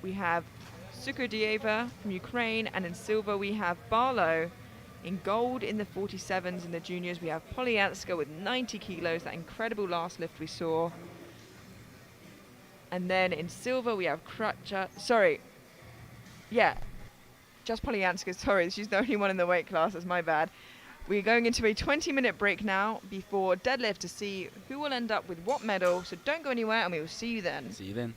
we have Sukurdieva from Ukraine, and in silver we have Barlow. In gold in the 47s in the juniors, we have Polyanska with 90 kilos, that incredible last lift we saw. And then in silver we have Crutcher, just Polyanska, sorry, she's the only one in the weight class, that's my bad. We're going into a 20-minute break now before deadlift to see who will end up with what medal, so don't go anywhere and we will see you then. See you then.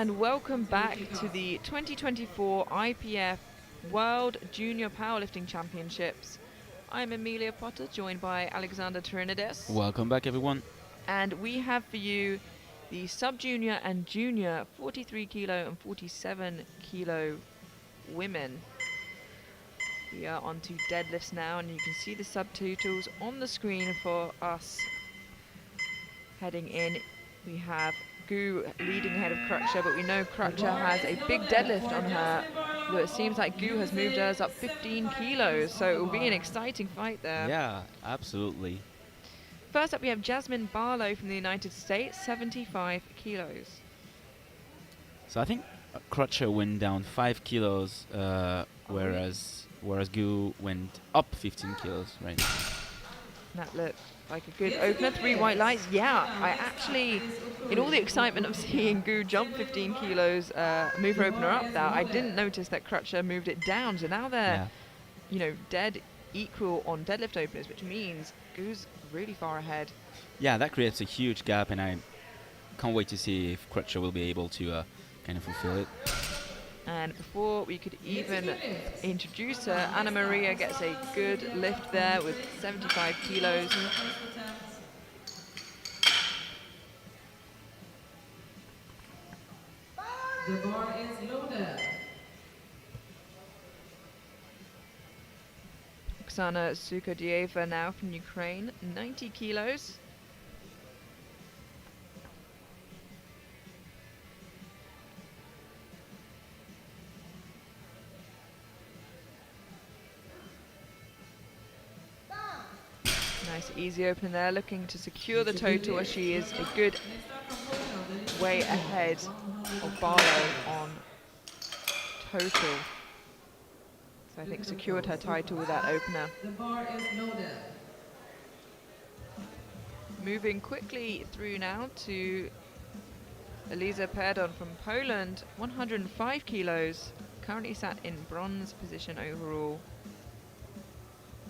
and welcome back to the 2024 IPF World Junior Powerlifting Championships. I'm Amelia Potter, joined by Alexander Tyrinides. Welcome back, everyone. And we have for you the sub-junior and junior 43 kilo and 47 kilo women. We are on to deadlifts now, and you can see the subtotals on the screen for us. Heading in, we have Gu leading ahead of Crutcher, but we know Crutcher has a big deadlift on her. Though it seems like Gu has moved hers up 15 kilos, so it will be an exciting fight there. Yeah, absolutely. First up, we have Jasmine Barlow from the United States, 75 kilos. So I think Crutcher went down 5 kilos, whereas Gu went up 15 kilos, right? That looked like a good opener. 3 white lights. Yeah, I actually, in all the excitement of seeing Gu jump 15 kilos, move her opener up there, I didn't notice that Crutcher moved it down. So now they're, you know, dead equal on deadlift openers, which means Gu's really far ahead. Yeah, that creates a huge gap, and I can't wait to see if Crutcher will be able to kind of fulfill it. And before we could even introduce her, Anna Maria gets a good lift there with 75 kilos. The bar is loaded. Oksana Sukodieva now from Ukraine, 90 kilos. Nice easy opener there, looking to secure the total as she is a good way ahead of Barlow on total. So I think secured her title with that opener. The bar is loaded. Moving quickly through now to Eliza Perdon from Poland, 105 kilos, currently sat in bronze position overall,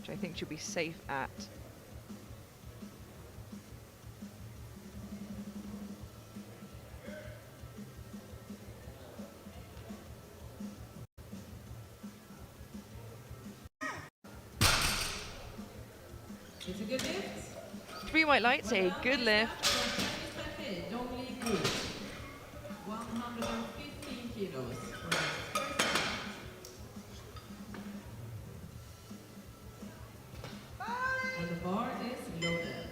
which I think she'll be safe at. It's a good lift. 3 white lights, a good lift. 115 kilos. And the bar is loaded.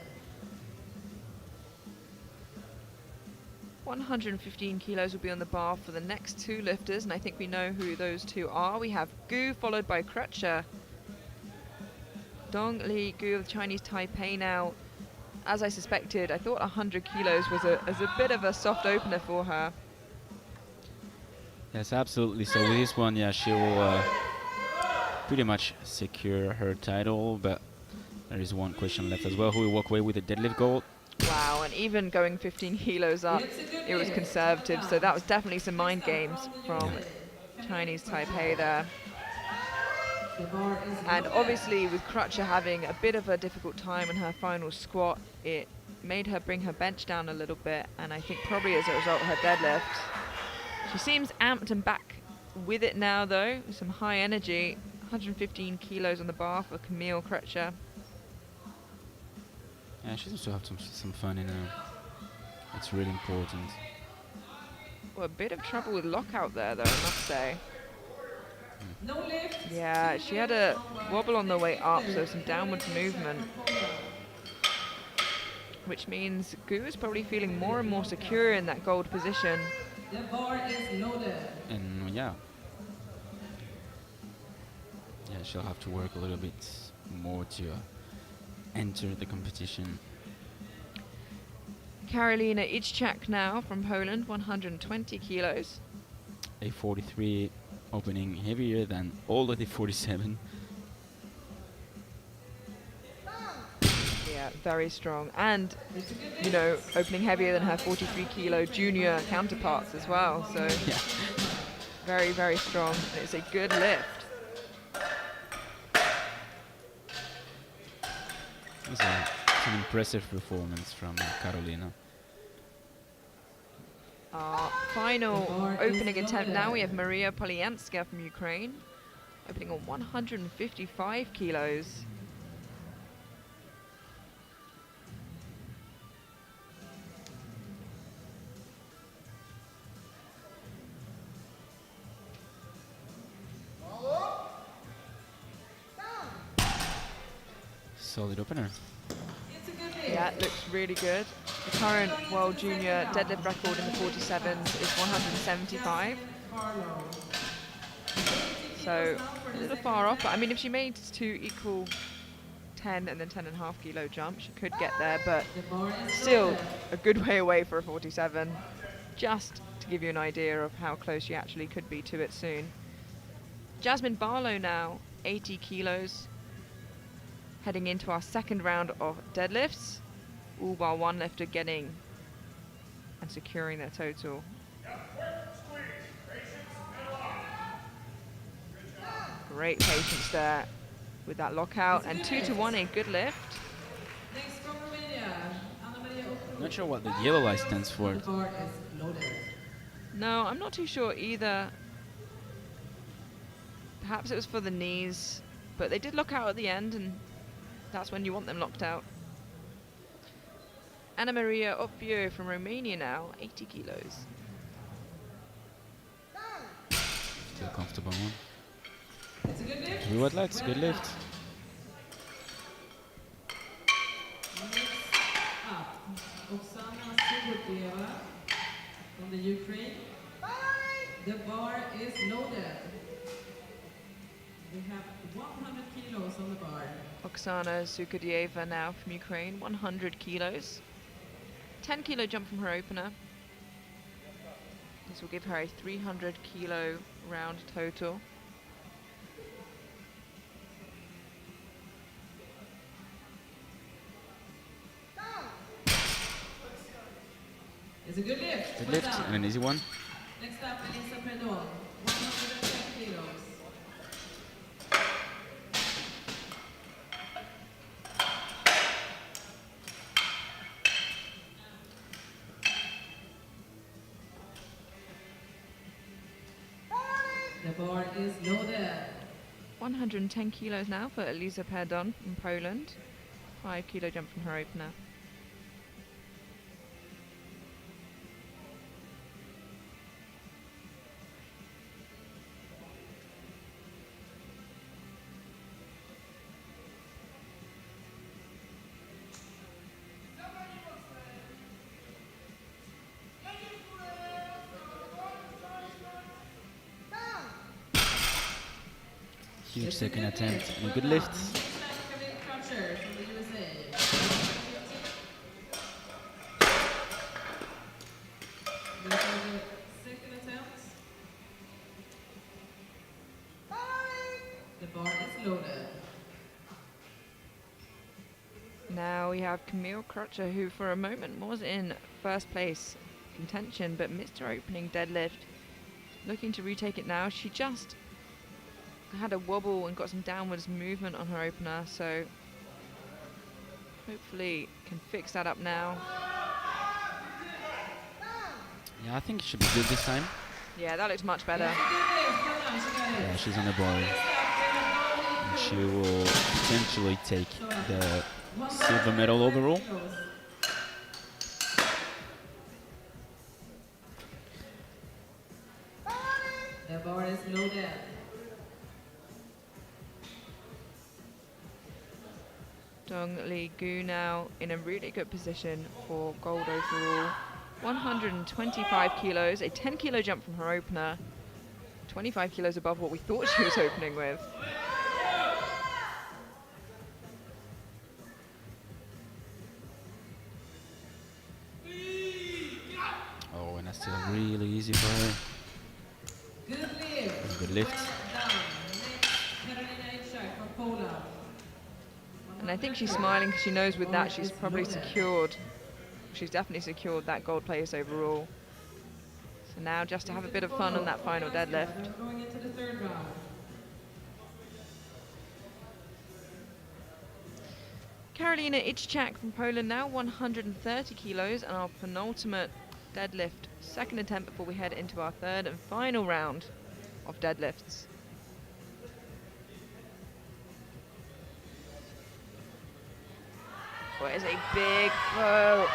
115 kilos will be on the bar for the next 2 lifters, and I think we know who those 2 are. We have Gu followed by Crutcher. Dong Li Gu of Chinese Taipei now. As I suspected, I thought 100 kilos was a bit of a soft opener for her. Yes, absolutely. So with this one, yeah, she will pretty much secure her title, but there is one question left as well. Who will walk away with the deadlift gold? Wow, and even going 15 kilos up, it was conservative, so that was definitely some mind games from Chinese Taipei there. And obviously with Crutcher having a bit of a difficult time in her final squat, it made her bring her bench down a little bit, and I think probably as a result of her deadlift. She seems amped and back with it now though, with some high energy. 115 kilos on the bar for Camille Crutcher. Yeah, she seems to have some fun in her. It's really important. Well, a bit of trouble with lockout there though, I must say. No lift. Yeah, she had a wobble on the way up, so some downwards movement. Which means Gu is probably feeling more and more secure in that gold position. The bar is loaded. And yeah, she'll have to work a little bit more to enter the competition. Karolina Ichczak now from Poland, 120 kilos. A 43 opening heavier than all of the 47. Yeah, very strong. And, you know, opening heavier than her 43 kilo junior counterparts as well. So, Yeah. very, very strong. It's a good lift. It's an impressive performance from Karolina. Our final opening attempt now, we have Maria Polyanska from Ukraine, opening on 155 kilos. Solid opener. Yeah, it looks really good. The current World Junior deadlift record in the 47s is 175. So a little far off, but I mean, if she made to equal 10 and then 10.5 kilo jump, she could get there, but still a good way away for a 47. Just to give you an idea of how close she actually could be to it soon. Jasmine Barlow now, 80 kilos. Heading into our second round of deadlifts, all while one lifter getting and securing their total. Great patience there with that lockout, and 2 to 1, a good lift. Not sure what the yellow light stands for. No, I'm not too sure either. Perhaps it was for the knees, but they did lock out at the end, and that's when you want them locked out. Anna Maria Opio from Romania now, 80 kilos. Still comfortable one. It's a good lift. Blue white lights, good lift. Next up, Oksana Suboteva from the Ukraine. The bar is loaded. We have 100 kilos on the bar. Oksana Sukhodieva now from Ukraine, 100 kilos. 10 kilo jump from her opener. This will give her a 300 kilo round total. It's a good lift. Good Well lift done. and an easy one. Next up, Elisa Predon, 110 kilos. The bar is loaded. 110 kilos now for Elisa Perdon from Poland. 5 kilo jump from her opener. Huge second attempt and a good lift. Cruncher from the USA. This is the second attempt. The bar is loaded. Now we have Camille Crutcher, who for a moment was in first place contention, but missed her opening deadlift. Looking to retake it now. She just had a wobble and got some downwards movement on her opener, so hopefully can fix that up now. Yeah, I think it should be good this time. Yeah, that looks much better. Yeah, she's on the ball. And she will potentially take the silver medal overall. The bar is loaded. Dong Li Gu now in a really good position for gold overall. 125 kilos, a 10 kilo jump from her opener. 25 kilos above what we thought she was opening with. Oh, and that's still really easy for her. Good lift. Good lift. Well done. Next, Karolina Iczak from Poland. And I think she's smiling because she knows with that she's probably secured, she's definitely secured that gold place overall. So now just to have a bit of fun on that final deadlift. Going into the third round. Karolina Iczak from Poland now, 130 kilos, and our penultimate deadlift. Second attempt before we head into our third and final round of deadlifts. Oh, it is a big throw.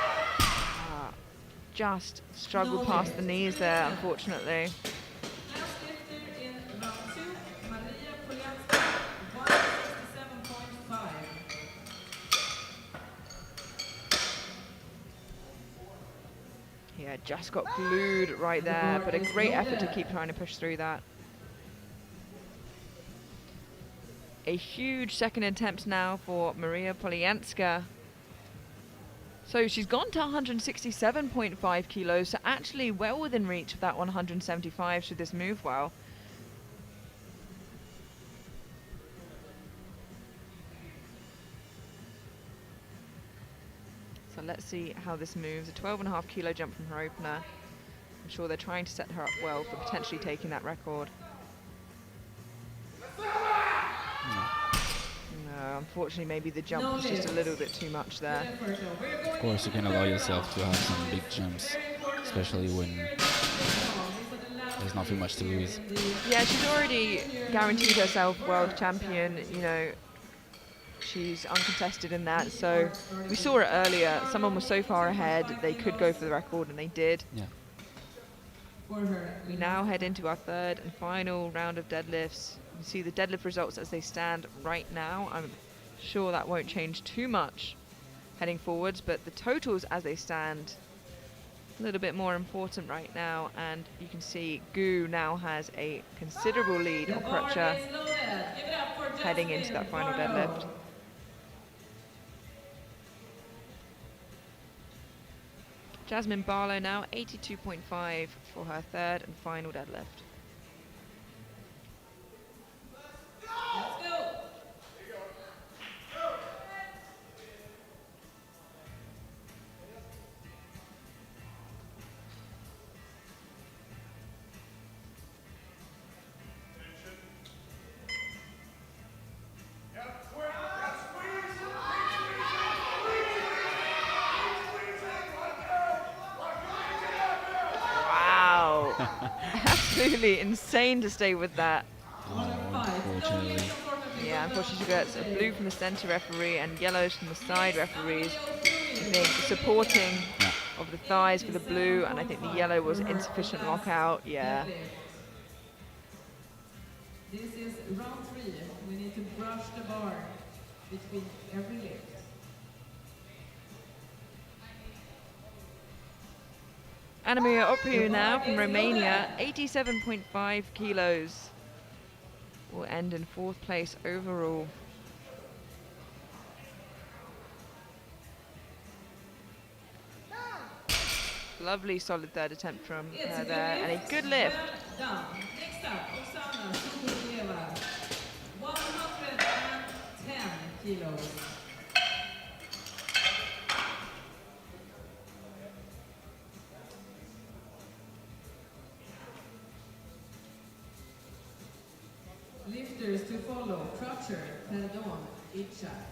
Just struggled past the knees there, unfortunately. Last lifter in round 2, Maria Poljanska, 167.5. Yeah, just got glued right there, but a great effort to keep trying to push through that. A huge second attempt now for Maria Poljanska. So she's gone to 167.5 kilos, so actually well within reach of that 175 should this move well. So let's see how this moves. A 12.5 kilo jump from her opener. I'm sure they're trying to set her up well for potentially taking that record. No, unfortunately maybe the jump was just a little bit too much there. Of course, you can allow yourself to have some big jumps, especially when there's nothing much to lose. Yeah, she's already guaranteed herself world champion, you know, she's uncontested in that, so we saw it earlier, someone was so far ahead they could go for the record and they did. Yeah. We now head into our third and final round of deadlifts. You can see the deadlift results as they stand right now. I'm sure that won't change too much heading forwards, but the totals as they stand a little bit more important right now, and you can see Gu now has a considerable lead on Crutcher heading into that final deadlift. Jasmine Barlow now 82.5 for her third and final deadlift. Let's go. Wow. Absolutely insane to stay with that. Unfortunately. Yeah, unfortunately she gets a blue from the center referee and yellows from the side referees. I think supporting of the thighs for the blue, and I think the yellow was insufficient lockout. Yeah. This is round 3. We need to brush the bar between every lift. Anamaria Opriu now from Romania, 87.5 kilos. Will end in 4th place overall. Lovely solid third attempt from her there, and a good lift. Done. Next up, Oksana Sukhodieva, 110 kilos. Lifters to follow, Crutcher, Perdon, Itchak.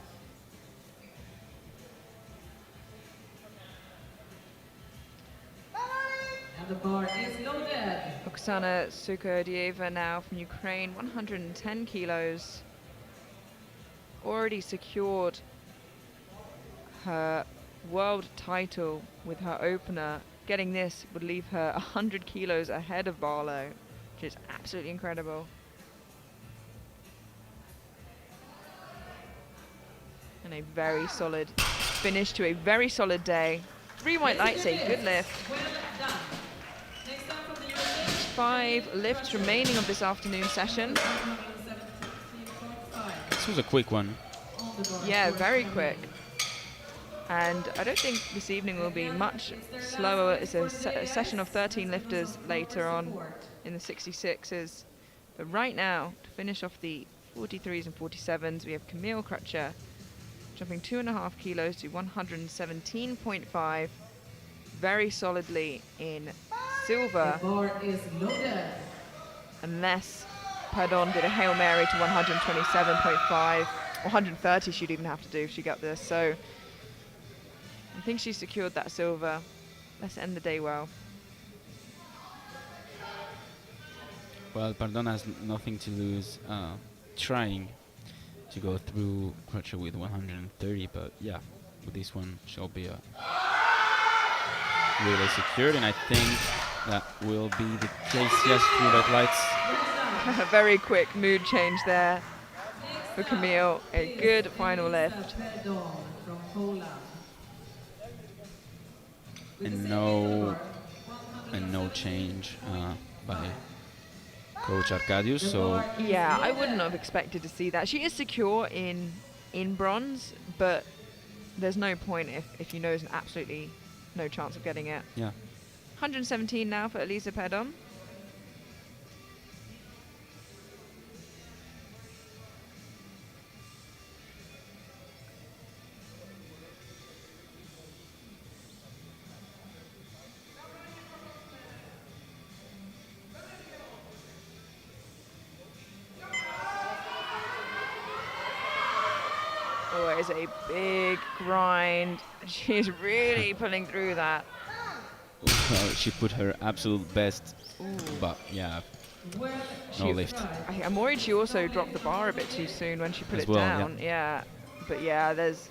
And the bar is loaded. Oksana Sukhodieva now from Ukraine, 110 kilos. Already secured her world title with her opener. Getting this would leave her 100 kilos ahead of Barlow, which is absolutely incredible. And a very solid finish to a very solid day. 3 white lights, a good lift. Well done. Next up from the USA. 5 lifts remaining of this afternoon session. 117.5 This was a quick one. on the bar. Yeah, very quick. And I don't think this evening will be much slower. It's a session of 13 lifters later on in the 66s. But right now, to finish off the 43s and 47s, we have Camille Crutcher jumping 2.5 kilos to 117.5, very solidly in silver, The bar is loaded. unless Perdon did a Hail Mary to 127.5, 130 she'd even have to do if she got this. So I think she secured that silver. Let's end the day well. Well, Pardon has nothing to lose trying to go through Crutcher with 130, but yeah, with this one she'll be really secured, and I think that will be the case. Yes, through red lights. A very quick mood change there for Camille. A good final lift. And no change by Coach Arkadiusz. So Yeah, I wouldn't have expected to see that. She is secure in bronze, but there's no point if you know there's absolutely no chance of getting it. yeah, 117 now for Elisa Perdon. Oh, it is a big grind. She's really pulling through that. well, she put her absolute best, Ooh. but yeah, no She- lift. I'm worried she also dropped the bar a bit too soon when she put As it well, yeah. down. Yeah. But yeah, there's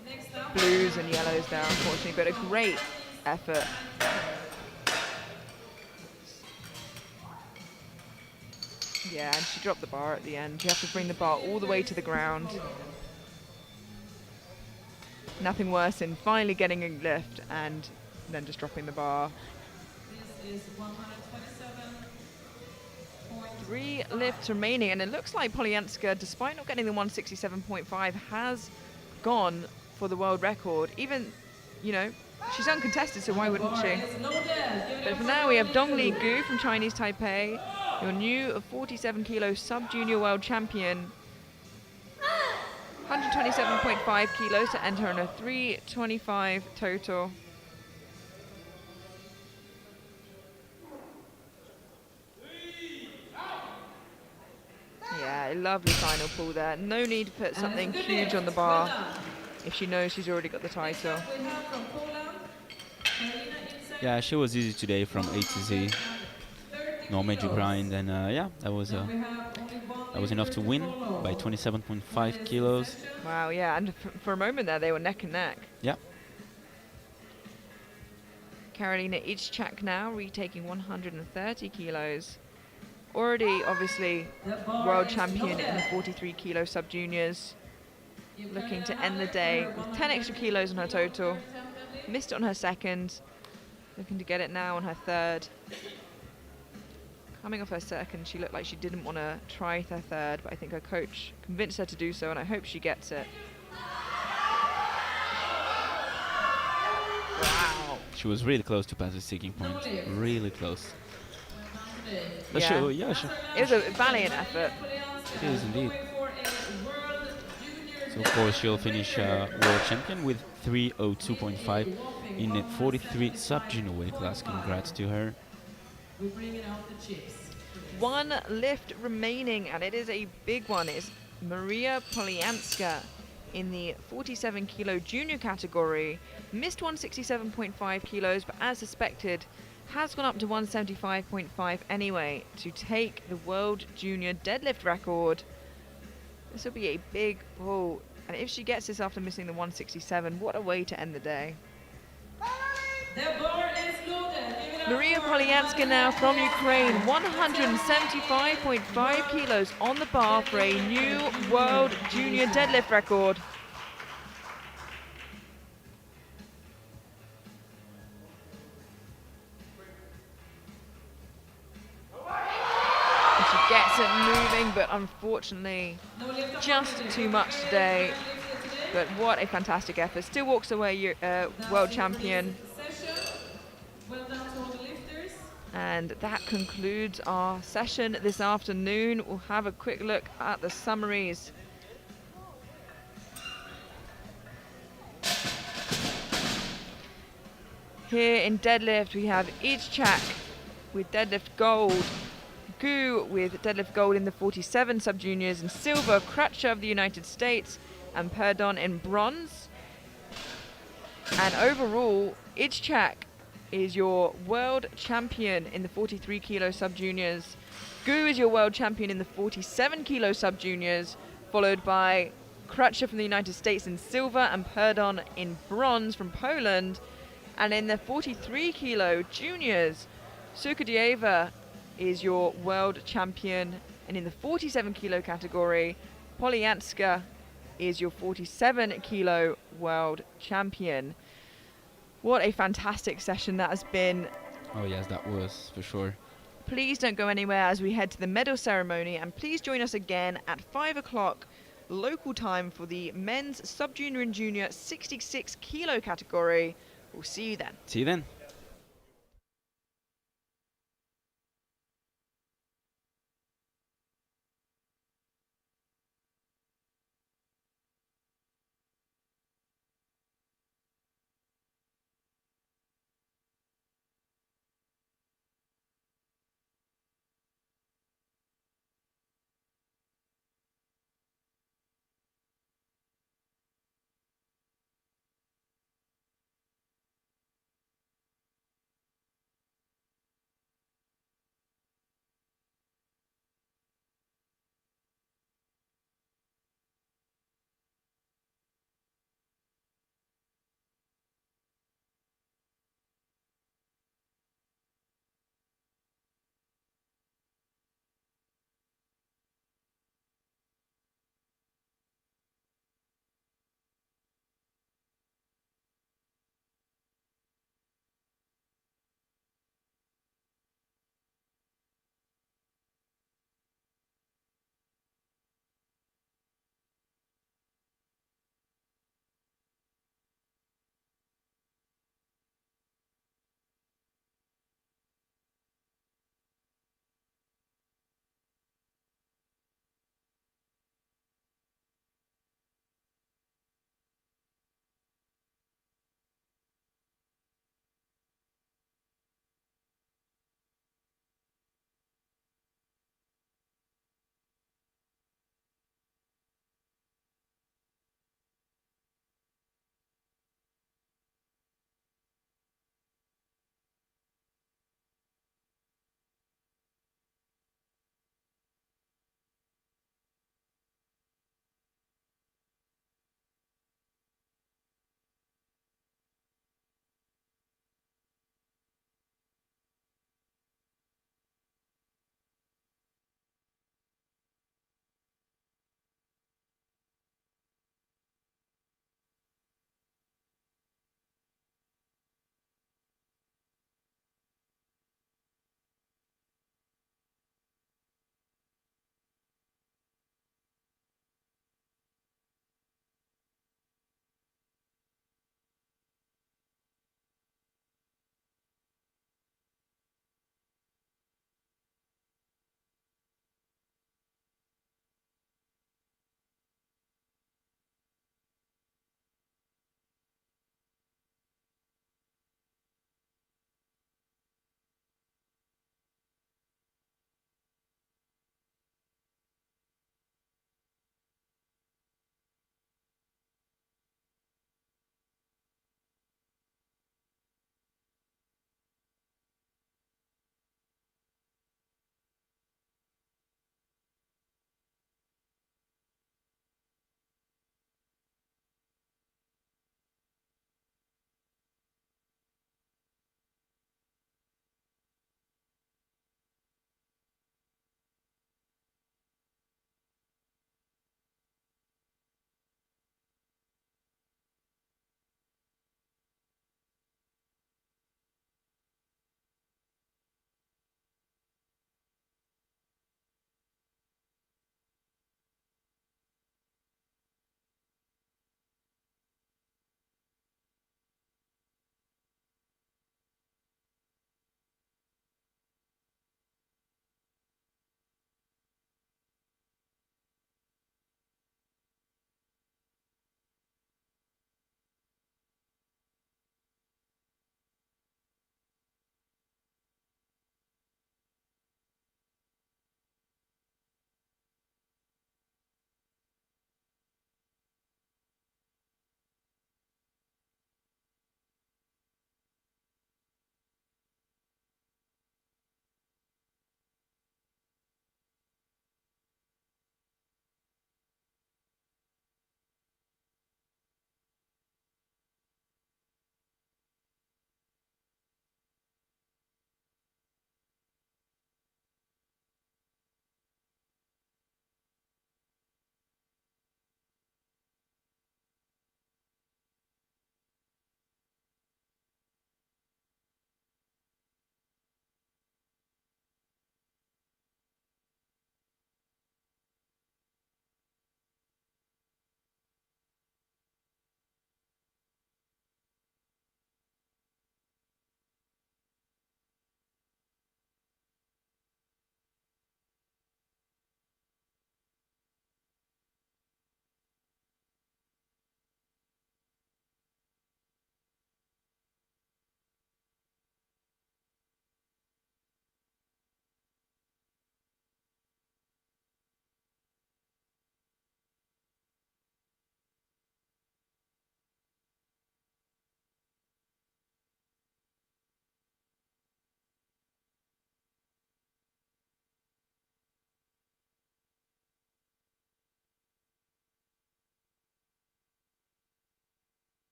blues and yellows there, unfortunately, but a great effort. Yeah, and she dropped the bar at the end. You have to bring the bar all the way to the ground. Nothing worse than finally getting a lift and then just dropping the bar. This is 127. 3 lifts remaining, and it looks like Polyanska, despite not getting the 167.5, has gone for the world record. Even, you know, she's uncontested, so why wouldn't she? But for now, we have Dongli Gu from Chinese Taipei, your new 47 kilo sub-junior world champion. 127.5 kilos to enter on a 325 total. Yeah, a lovely final pull there. No need to put something huge on the bar if she knows she's already got the title. Yeah, she was easy today from A to Z. No major grind, and yeah, that was enough to win by 27.5 kilos. Wow, yeah, and for a moment there, they were neck and neck. Yeah. Karolina Ichchak now retaking 130 kilos. Already, obviously, world champion in the 43 kilo sub-juniors. Looking to end the day with 10 extra kilos on her total. Missed it on her second. Looking to get it now on her third. Coming off her second, she looked like she didn't want to try her third, but I think her coach convinced her to do so, and I hope she gets it. Wow. She was really close to pass the sticking point. Really close. But Yeah. It was a valiant effort. It is indeed. So of course she'll finish world champion with 302.5 in the 43 sub-junior weight class. Congrats to her. We're bringing out the chips. 1 lift remaining, and it is a big one. It's Maria Polyanska in the 47 kilo junior category. Missed 167.5 kilos, but as suspected, has gone up to 175.5 anyway to take the world junior deadlift record. This will be a big pull, and if she gets this after missing the 167, what a way to end the day. The bar is loaded. Give it up Maria for Polyanska now from Ukraine, 175.5 kilos on the bar for a new world junior deadlift record. And she gets it moving, but unfortunately, just too much today. But what a fantastic effort. Still walks away world champion. session. Well done to all the lifters. And that concludes our session this afternoon. We'll have a quick look at the summaries. Here in deadlift, we have Ichchak with deadlift gold, Gu with deadlift gold in the 47 sub-juniors, and silver, Crutcher of the United States, and Perdon in bronze. And overall, Ichchak is your world champion in the 43 kilo sub-juniors. Gu is your world champion in the 47 kilo sub-juniors, followed by Crutcher from the United States in silver and Perdon in bronze from Poland. And in the 43 kilo juniors, Sukadieva is your world champion. And in the 47 kilo category, Polyanska is your 47 kilo world champion. What a fantastic session that has been. Oh yes, that was for sure. Please don't go anywhere as we head to the medal ceremony, and please join us again at 5 o'clock local time for the men's sub-junior and junior 66 kilo category. We'll see you then. See you then.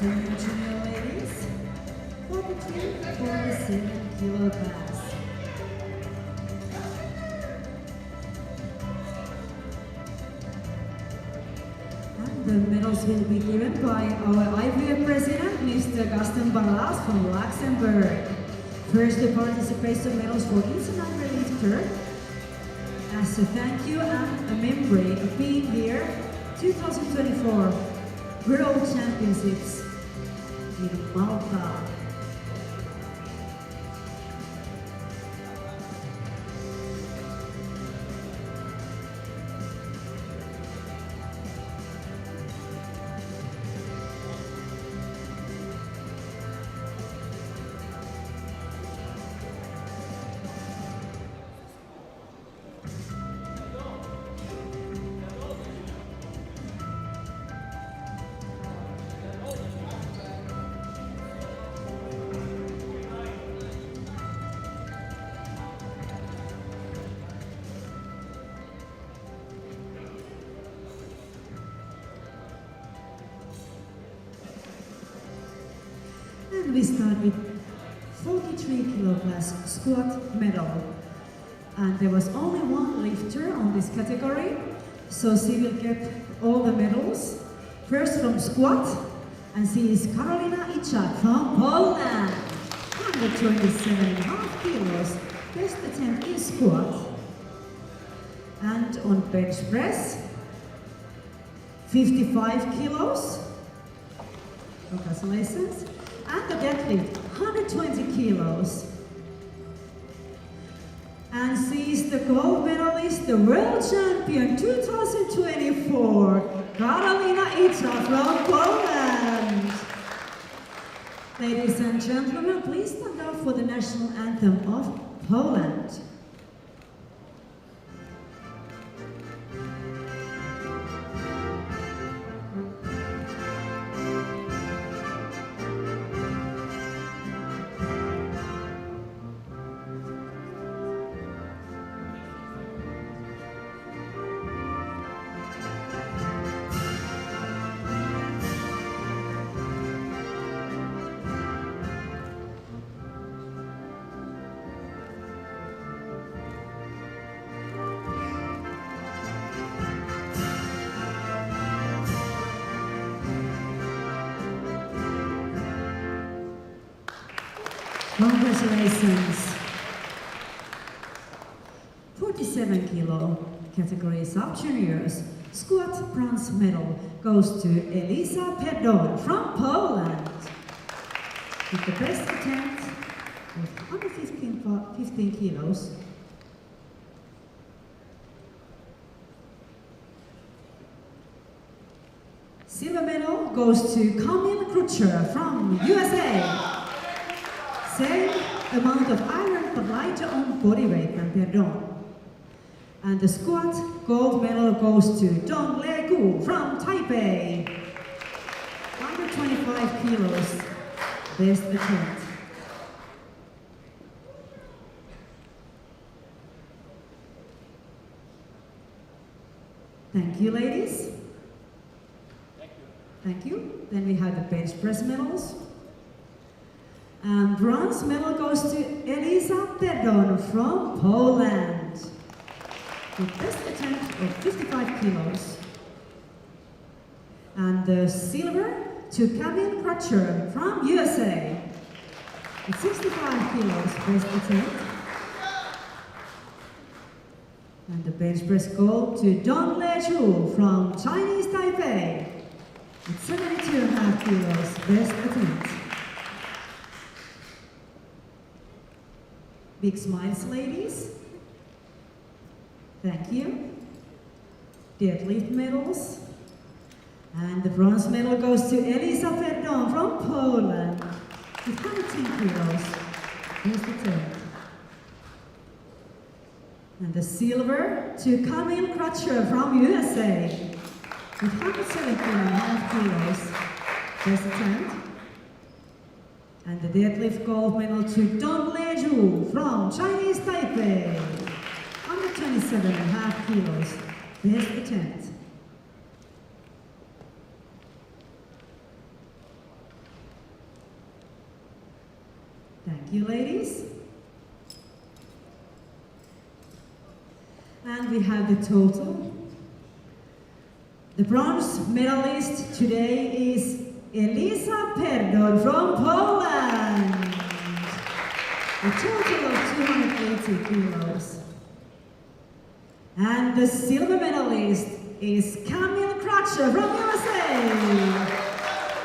Senior junior ladies, 42-47 kilo class. And the medals will be given by our IPF president, Mr. Gaston Barras from Luxembourg. First, the participation medals for each and every lifter. As a thank you and a memory of being here, 2024 World Championships in Malta. And we start with 43 kilo class squat medal. And there was only one lifter on this category, so she will get all the medals. First from squat, and she is Karolina Iczak from Poland. 127.5 kilos, best attempt in squat. And on bench press, 55 kilos. Congratulations. And the deadlift, 120 kilos. And she is the gold medalist, the world champion 2024, Karolina Iczak from Poland. Ladies and gentlemen, please stand up for the national anthem of Poland. Congratulations. 47 kilo category sub juniors. Squat bronze medal goes to Elisa Pedon from Poland. With the best attempt of 115 kilos. Silver medal goes to Camille Crutcher from USA. Same amount of iron but lighter on body weight than Perdon. And the squat gold medal goes to Dong Le Gu from Taipei. 125 kilos, best attempt. Thank you, ladies. Thank you. Then we have the bench press medals. And bronze medal goes to Elisa Pedon from Poland. With best attempt of 55 kilos. And the silver to Camille Crutcher from USA. With 65 kilos, best attempt. And the bench press gold to Dong Le Chu from Chinese Taipei. With 72.5 kilos, best attempt. Big smiles, ladies. Thank you. Deadlift medals. And the bronze medal goes to Elisa Pedon from Poland. With 110 kilos, best attempt. And the silver to Camille Crutcher from USA. With 117.5 kilos, best attempt. And the deadlift gold medal to Dong Le Ju from Chinese Taipei. 127.5 kilos, best attempt. Thank you, ladies. And we have the total. The bronze medalist today is Elisa Perdor from Poland. A total of 280 kilos. And the silver medalist is Camille Crutcher from USA.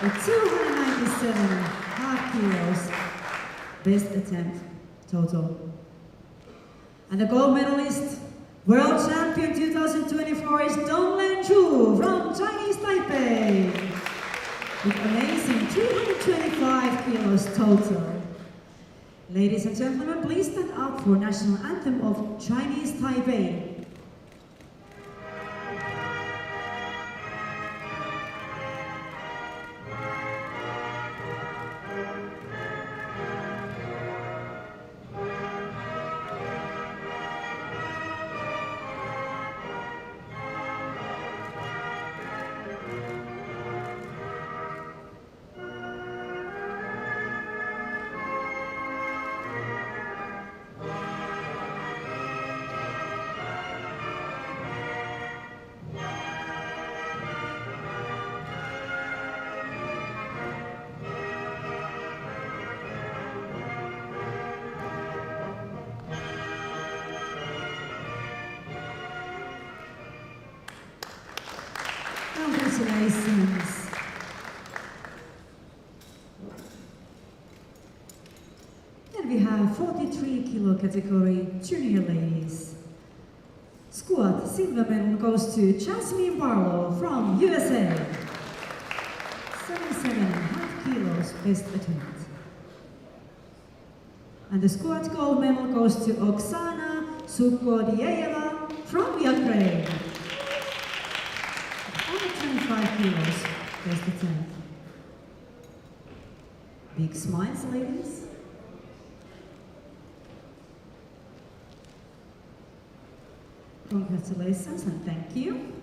With 297.5 kilos. Best attempt total. And the gold medalist, world champion 2024 is Donglen Zhu from Chinese Taipei. With amazing 325 kilos total. Ladies and gentlemen, please stand up for national anthem of Chinese Taipei. Congratulations. Then we have 43 kilo category junior ladies. Squat silver medal goes to Jasmine Barlow from USA. 77.5 kilos best attempt. And the squat gold medal goes to Oksana Sukhodieva from Ukraine. 125 kilos, best attempt. Big smiles, ladies. Congratulations and thank you.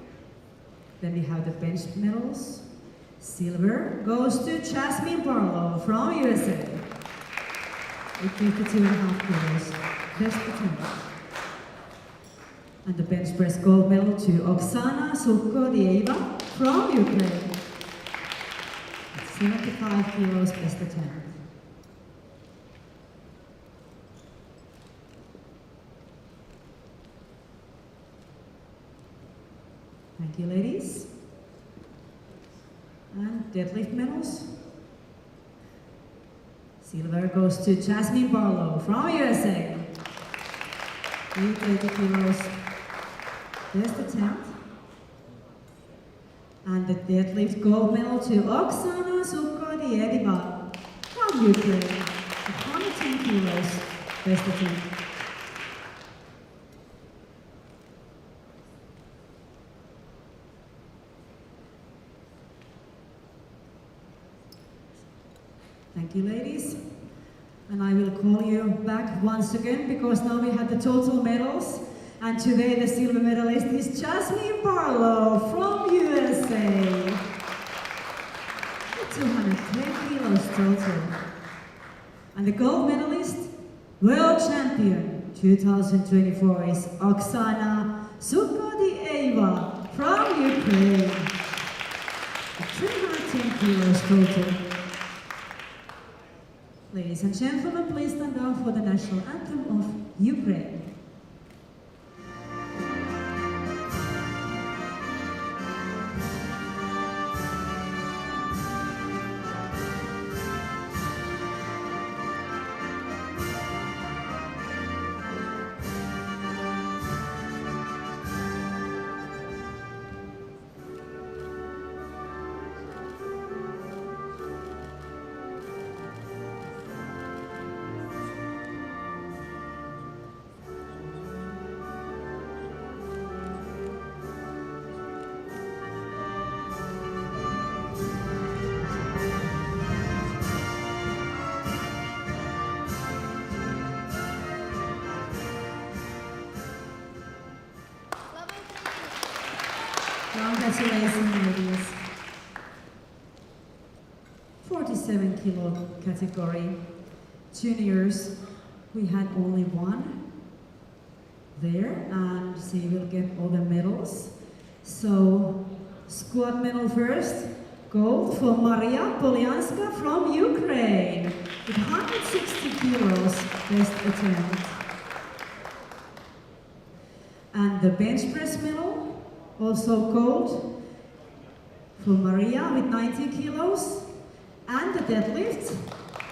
Then we have the bench medals. Silver goes to Jasmine Barlow from USA. With 52.5 kilos, best attempt. And the bench press gold medal to Oksana Sukhodieva from Ukraine. 75 kilos, best attempt. Thank you, ladies. And deadlift medals. Silver goes to Jasmine Barlow from USA. 380 kilos. Best attempt. And the deadlift gold medal to Oksana Sukhodieva from Ukraine. 110 kilos. Best attempt. Thank you, ladies. And I will call you back once again because now we have the total medals. And today the silver medalist is Jasmine Barlow from USA. 210 kilos total. And the gold medalist, world champion 2024 is Oksana Sukhodieva from Ukraine. 310 kilos total. Ladies and gentlemen, please stand up for the national anthem of Ukraine. Congratulations, ladies. 47 kilo category. juniors, we had only one there, and she will get all the medals. So, squad medal first, gold for Maria Polyanska from Ukraine, with 160 kilos, best attempt. And the bench press medal, also gold for Maria with 90 kilos, and the deadlift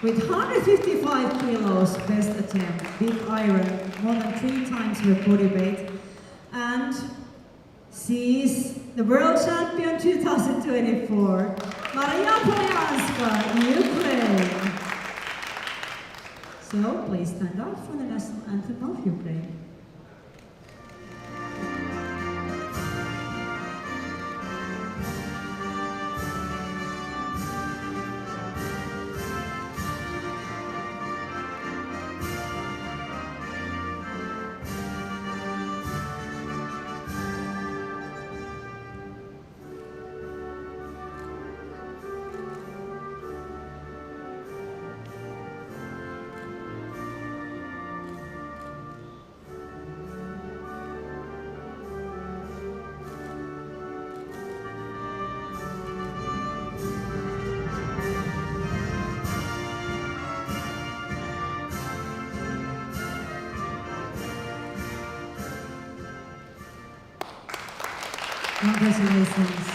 with 155 kilos, best attempt, big iron, more than 3 times her body weight. And she is the world champion 2024, Maria Polyanska, Ukraine. So please stand up for the national anthem of Ukraine. Congratulations.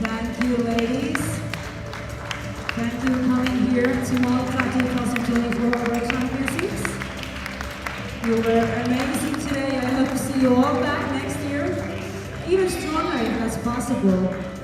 Thank you, ladies. Thank you for coming here to Malta 2024 World Championships. You were amazing today. I hope to see you all back next year, even stronger if that's possible.